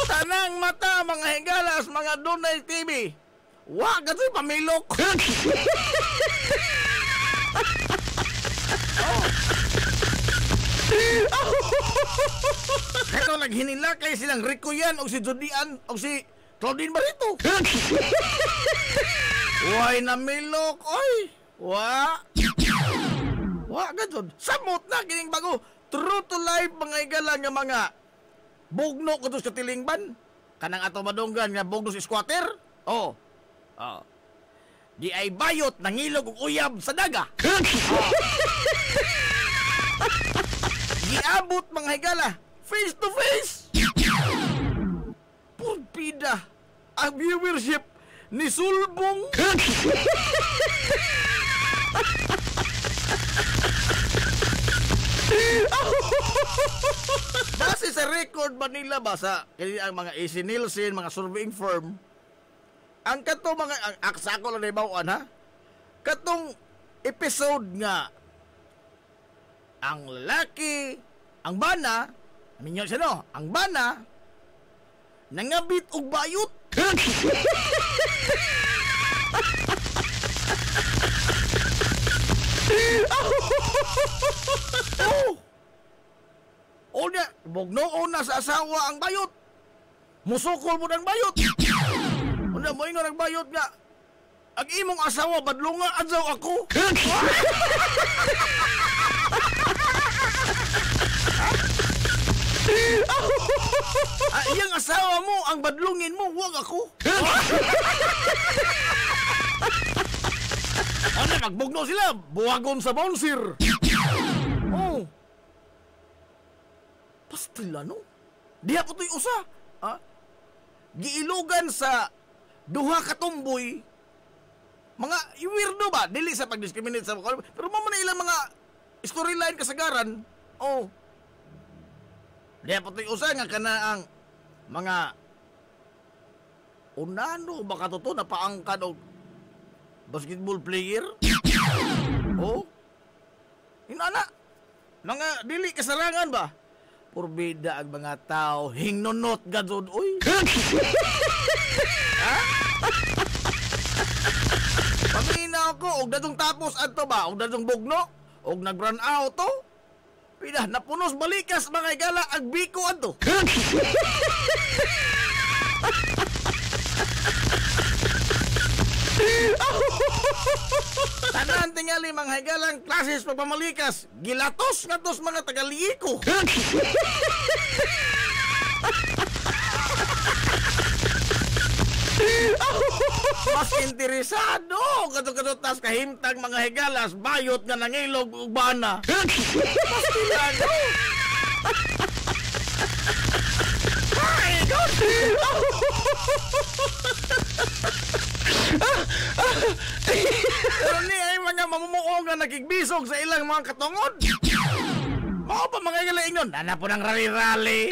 Q: Tanang mata mga higalas, mga Dunay TV. Wa kasi pamilok. Ito naghinilakay silang Rico yan o si Judian o si Claudine Barito. Way na milok, oy. Wa gadod. Samot na kining bago. True to life mga higala nga mga bugno ko sa tilingban. Kanang ato madunggan nga bugno si squatter. Di ay bayot nangilog og uyab sa daga. Giabot mga higala face to face. Purpida ang viewership ni Sulbong. Base sa record ba nila ba sa ang mga AC Nielsen, mga surveying firm, ang katong mga ang aksako lang naibawan ha, katong episode nga ang lalaki, ang bana, ninyo siya no, ang bana nangabit og bayot. Una, bugnoon na sa asawa ang bayot. Musukol mo ng bayot. Una, mo ingon ang bayot nga, ang imong asawa, badlunga adlaw ako. Iyang asawa mo, ang badlungin mo, huwag ako. Ano, magbugno sila, buwagon sa bonsir. Pastila, no? Diha po ito'y usa. Giilugan sa duha katumboy. Mga weirdo ba? Dili sa pag-discriminate sa mga. Pero mamana ilang mga storyline kasagaran. Diha po ito'y usa nga kana ang mga unano baka totoo na paangkan o basketball player. Inana. Mga dili kasarangan ba? Purbida ang mga tao, hingnunot gadod, uy. Ha? Paminaw ko, og dadong tapos ato ba? Og dadong bugno? Og nag-run out to? Pida, napunos balikas mga igala, ang biko ato. Tanan tingali mga higalang klases pagpamalikas, gilatos nga tos mga tagaliiko. Mas interesado kadto-kadto tas kahimtang mga higalas bayot nga nangilog ug bana. Mas tilado. Ay, God! Pero ni ay mga mamumuo nga nakigbisog sa ilang mga katungod. Mao pa mga galaingon, nana po ng rally-rally.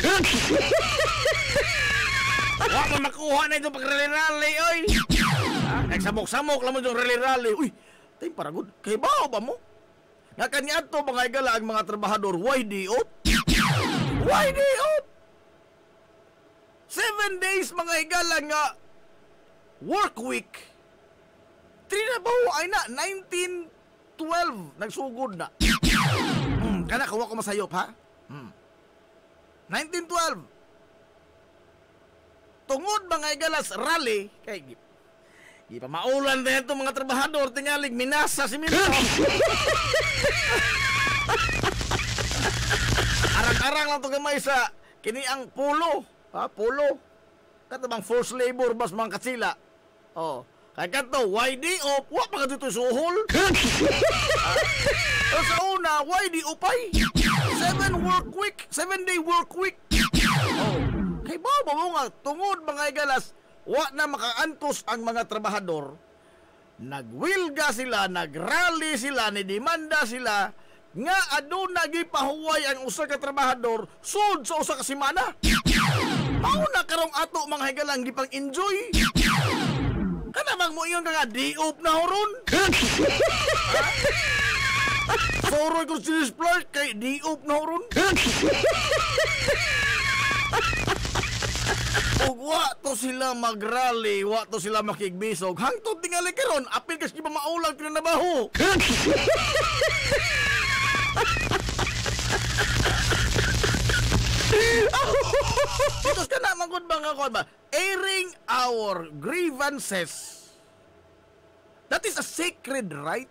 Q: Wa mo makuha na itong pag-rally-rally, oy. Nagsamok-samok lang mo itong rally-rally. Uy, tayo paragod. Kay bao ba mo? Nga kanya ito mga igala ang mga trabahador, why di out? Why di out? 7 days mga igala nga work week. Trinabaho ay na 1912 nagsugod na. Kana kawa ko masayop ha. 1912. Tungod mga igalas rally kay di pa maulan din itong mga trabahador tingalig minasa si Milo. Arang-arang lang ito gamay sa kini ang pulo. Ha? Pulo. Kato bang forced labor bas mga katsila. Oh. Kaya kato, YD op, wa pa ka dito suhol. O sa una, YD opay. 7-day work week. Oh. Kay baba mo nga, tungod mga igalas, wa na makaantos ang mga trabahador. Nagwilga sila, nagrally sila, nidemanda sila, nga aduna gipahuway ang usa ka trabahador sud sa usa ka semana. Mao na karong ato mga higalang gipang enjoy. Kana bang mo iyon nga di-op na horon? Soroy ko si display kay di-op na horon. Og wa to sila magrally, wa to sila makigbisog. Hangtod tingali karon, apil kas giba maulang tinanabaho. Itos ka na magod ba nga ba? Airing our grievances. That is a sacred right.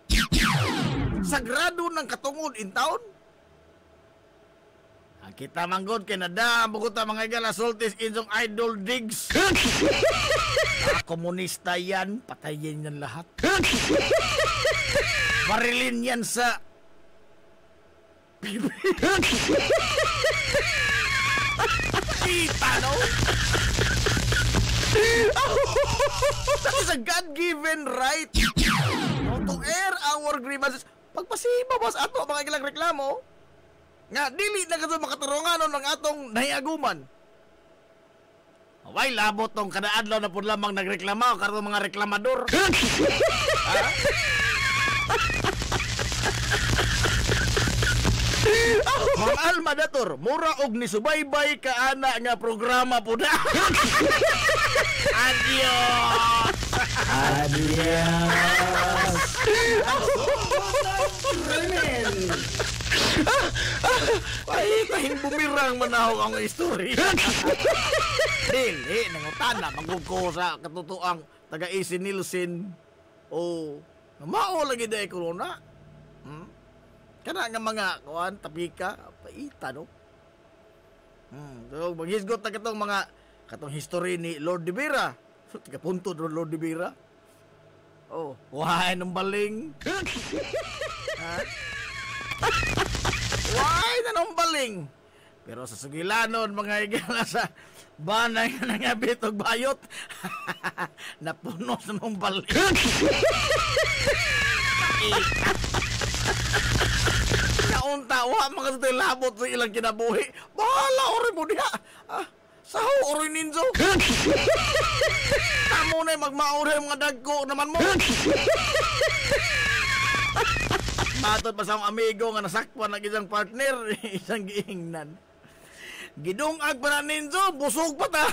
Q: Sagrado ng katungod in town. Kita manggod kay nada bugot mga igala sultis inyong idol digs. Komunista yan, patayin yan lahat. Barilin yan sa kita, no? That is a God-given right to air our grievances. Pagpasiba bas ato mga ilang reklamo nga dili na kato makatarungan ng atong nahiaguman. Away labot tong kada adlaw na pud lamang nagreklamo karon mga reklamador. Mga alma dator, mura og ni subaybay ka ana nga programa pud. Adios. Adios. Ay, kahing bumirang manahog ang istorya. Dili, nangutana, magugko sa katutuang taga-Isi Nilsen. O, mao lagi dahil corona. Kana nga mga, kuhan, tapika, paita, no? So, maghisgot na katong mga, katong history ni Lord de Vera. So, tigapunto doon Lord de Vera. Oh, why nang baling? Ha? Why na nang baling? Pero sa sugilanon, mga igala sa banay nga nangabit og bayot, napuno sa nang baling. Naunta, wa mga sa labot sa ilang kinabuhi. Bahala, ori mo diha. Saho, ori ninjo. Tamo na magmauri mga dagko naman mo. Matod pa sa akong amigo nga nasakpan ng isang partner, isang giingnan. Gidungag pa na ninjo, busog pa ta.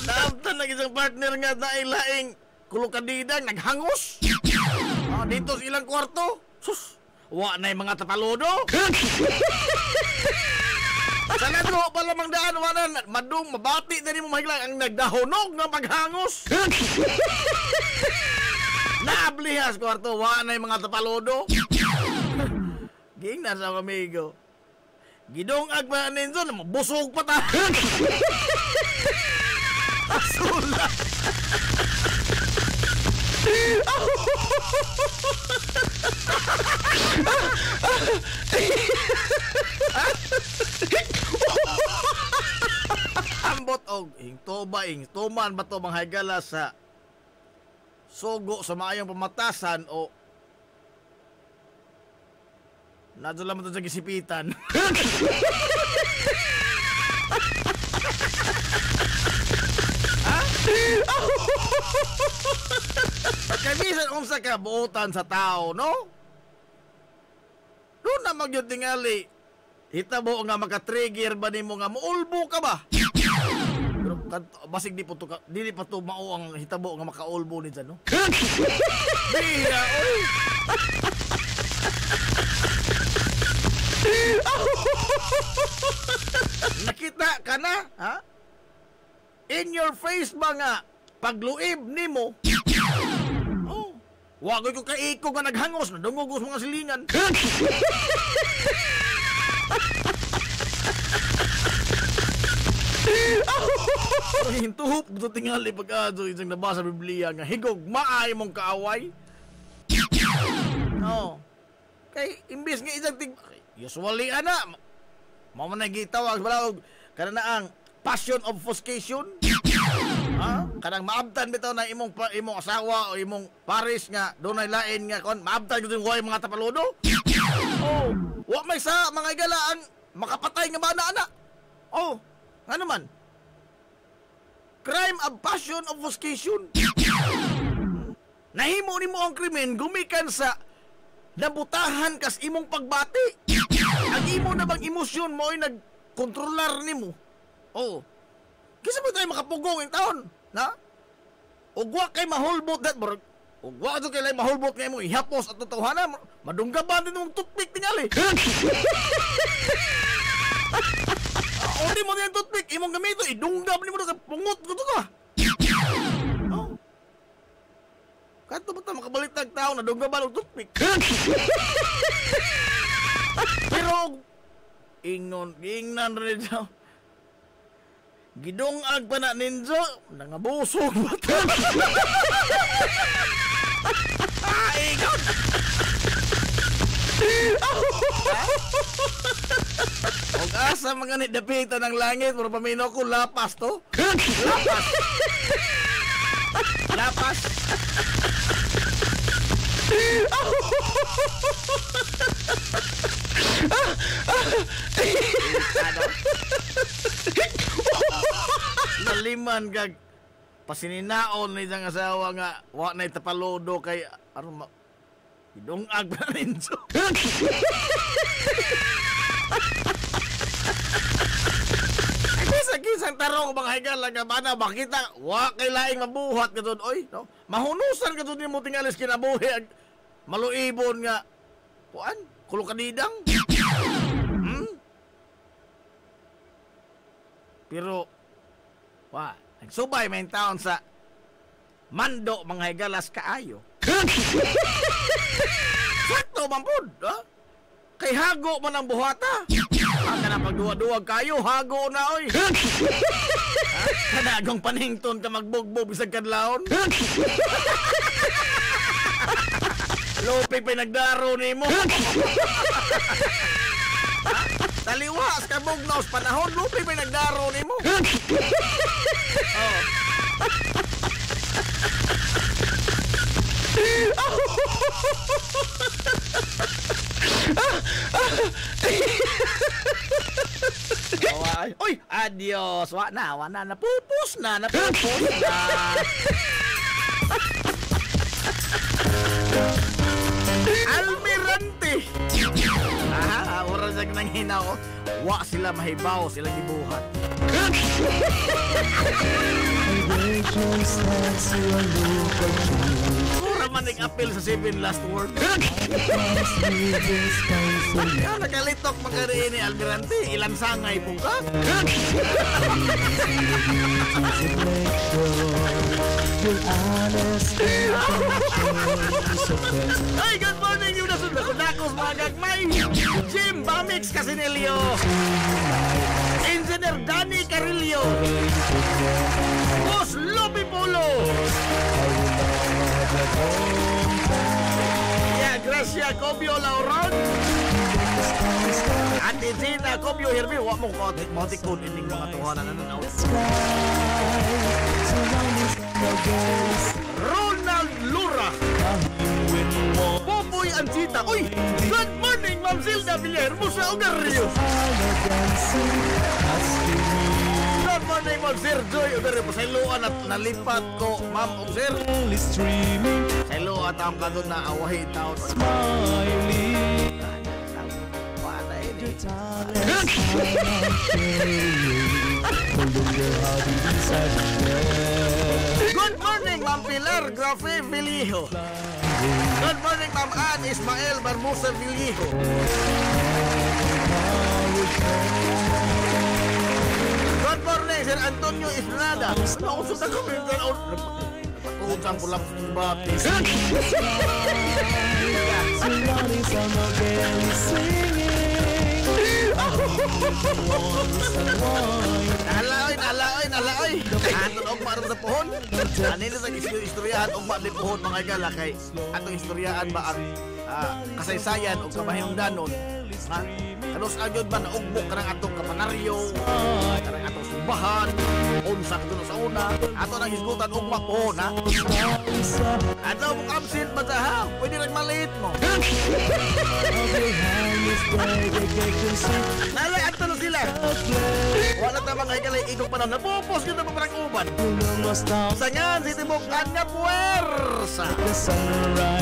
Q: Naamtan ng isang partner nga nailaing kulukadidang naghangos. Dito sa ilang kwarto. Sus, wa na yung mga tapaludo. Sa nadro pa lamang daan, wa na madung mabati na rin mo mahiglang ang nagdahonog ng paghangos. Naablihas kwarto, wa na yung mga tapaludo. Gingnan sa amigo. Gidongag pa ninyo, busog pa ta. Asula. Ambot og hingtoba tuman ba to mga higala sa sugo sa maayong pamatasan o nadula mo to sa gisipitan. Kamisan unsa ka buotan sa tao, no? Doon na magyud tingali Hitabo nga maka-trigger ba nimo nga muulbo ka ba? Pero basig di pa to mao ang hitabo nga makaulbo ni dyan, no? Biya, oy! Nakita ka na, ha? In your face ba nga pagluib nimo? Oh, wagoy ko kaiko nga naghangos, nadungog sa mga silingan. Hintuhop ito tingali pag-adyo isang nabasa Biblia nga higog maay mong kaaway. No. Kay imbis nga isang usually ana mao man nagitawag balawog kana na ang passion of obfuscation. Ha? Kanang maabtan bitaw na imong asawa o imong pares nga dunay lain nga kon maabtan gyud yung mga tapaludo. Oh, wa may sa mga igala ang makapatay nga bana ana. Oh, nga naman. Crime of passion of obfuscation. Nahimo nimo ang krimen gumikan sa nabutahan kas imong pagbati. Ang imo na bang emosyon mo ay nagkontrolar nimo. Oh. Kisa mo tayo makapugong yung taon, na? Ugwa kay mahulbot that bro. Ugwa to kay mahulbot kay mo ihapos at totohanan, madunggaban din mong toothpick tingali. O di mo din toothpick, imong gamito, idunggab ni mo na sa pungot ko to ka. Oh. Kanto ba ta makabalitag tao na dunggaban og toothpick? Pero ingnan rin daw. Gidungag pa na ninjo, nangabusog ba ito? Ingon! Huwag asa mga nidapitan ng langit, pero pamino ko, lapas to. Lapas! Lapas! Naliman kag pasininaon ni isang asawa nga wa na itapaludo kay ano idungag pa rin so. Kisang tarong bang higal lang nga bana bakita wa kay laing mabuhat kadto oy no mahunusan kadto nimo tingalis kinabuhi ag maluibon nga kuan kulo kanidang. Pero wa nagsubay may taon sa mando mga higalas kaayo. Sakto man pud, ha? Kay hago man ang buhata. Aka na pagduwa-duwag kayo, hago na oy. Kanagong panington ka magbugbog bisag kadlawon. Lopi pa nagdaro nimo. Taliwas ka bugnaw sa panahon, lupi pa nagdaro nimo. Oh. Uy, adios. Wa na, napupus na. Almirante. Oras ang nanghinaw. Wa sila mahibaw, sila gibuhat. Ura man nag-appeal sa 7 last word. Nakalitok magkariin ni Almirante. Ilang sangay po ka? Ay, good morning yung nasunod ko dakos mga gagmay. Jim Bamix Casinelio, Engineer Danny Carillo, Boss Lobby Polo, Gracia Cobio Lauron, Ate Gina Cobio Herbi. Huwag mong motikon ining mga tuhanan na nanaw. Ronald Lura, Popoy Anchita. Uy, good morning Ma'am Zilda Villarmo sa Ogarrio. Good morning Ma'am Sir Joy Ogarrio. Pasailuan at nalipat ko Ma'am Sir. Pasailuan at ang kadon na awahin taon. Smiling. Wala eh. Good morning, Ma'am Pilar Grafe Vilijo. Good morning, Ma'am Ann Ismael Barbosa Vilijo. Good morning, Sir Antonio Estrada. Nausok na kami ng napakutang ko lang sa batis. Nalaoy. Atong og maron sa pohon. Anino sa istoryahan og ma pohon mga gala kay atong istoryahan ba ang kasaysayan o kamahingdanon. Ha? Kanos agyod ba naugbok karang atong kapanaryo, karang atong simbahan, unsa kadto sa una, ato nang hisgutan og pohon ha. Ato mo kamsit ba ta ha? Pwede rin maliit mo. Nalay ato na sila. Wala ta mga galay igong panahon napupos kita pa parang uban. Sa ngan si Tibok Anya Puwersa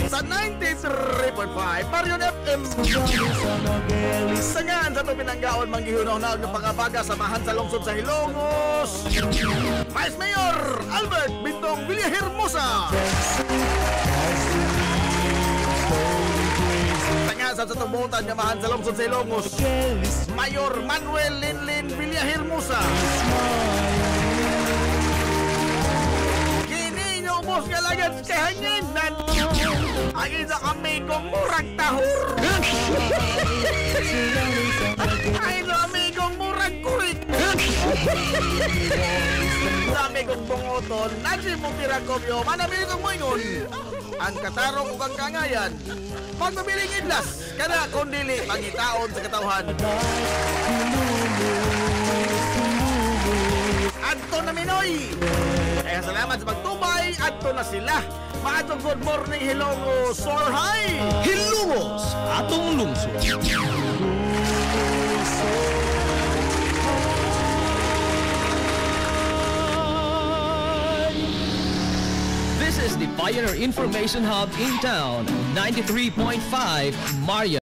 Q: sa 93.5 Marion FM. Sa ngan sa ito pinanggaon manggihunaw-naw ng pangabaga samahan sa lungsod sa Hilongos, Vice Mayor Albert Bintong Villahermosa. Sa tubutan nyamahan sa lungsod sa Ilongos, Mayor Manuel Linlin Villahermosa. Kini nyo ubos nga lagat kahanginan. Ang isa kami kong murag tahor. Ay no amigong murag kurik. Dami kong bungoton, nasi mong tirakobyo, manamili kong moingon. Ang katarong ug ang kangayan, magmabiling idlas, kada kundili pangitaon sa katawhan. Adto na Minoy. Kaya salamat sa pagtubay, adto na sila. Maadtong good morning Hilongos, Soar High.
P: Hilongos, atong lungsod.
B: This is the Pioneer Information Hub in town, 93.5 Marion.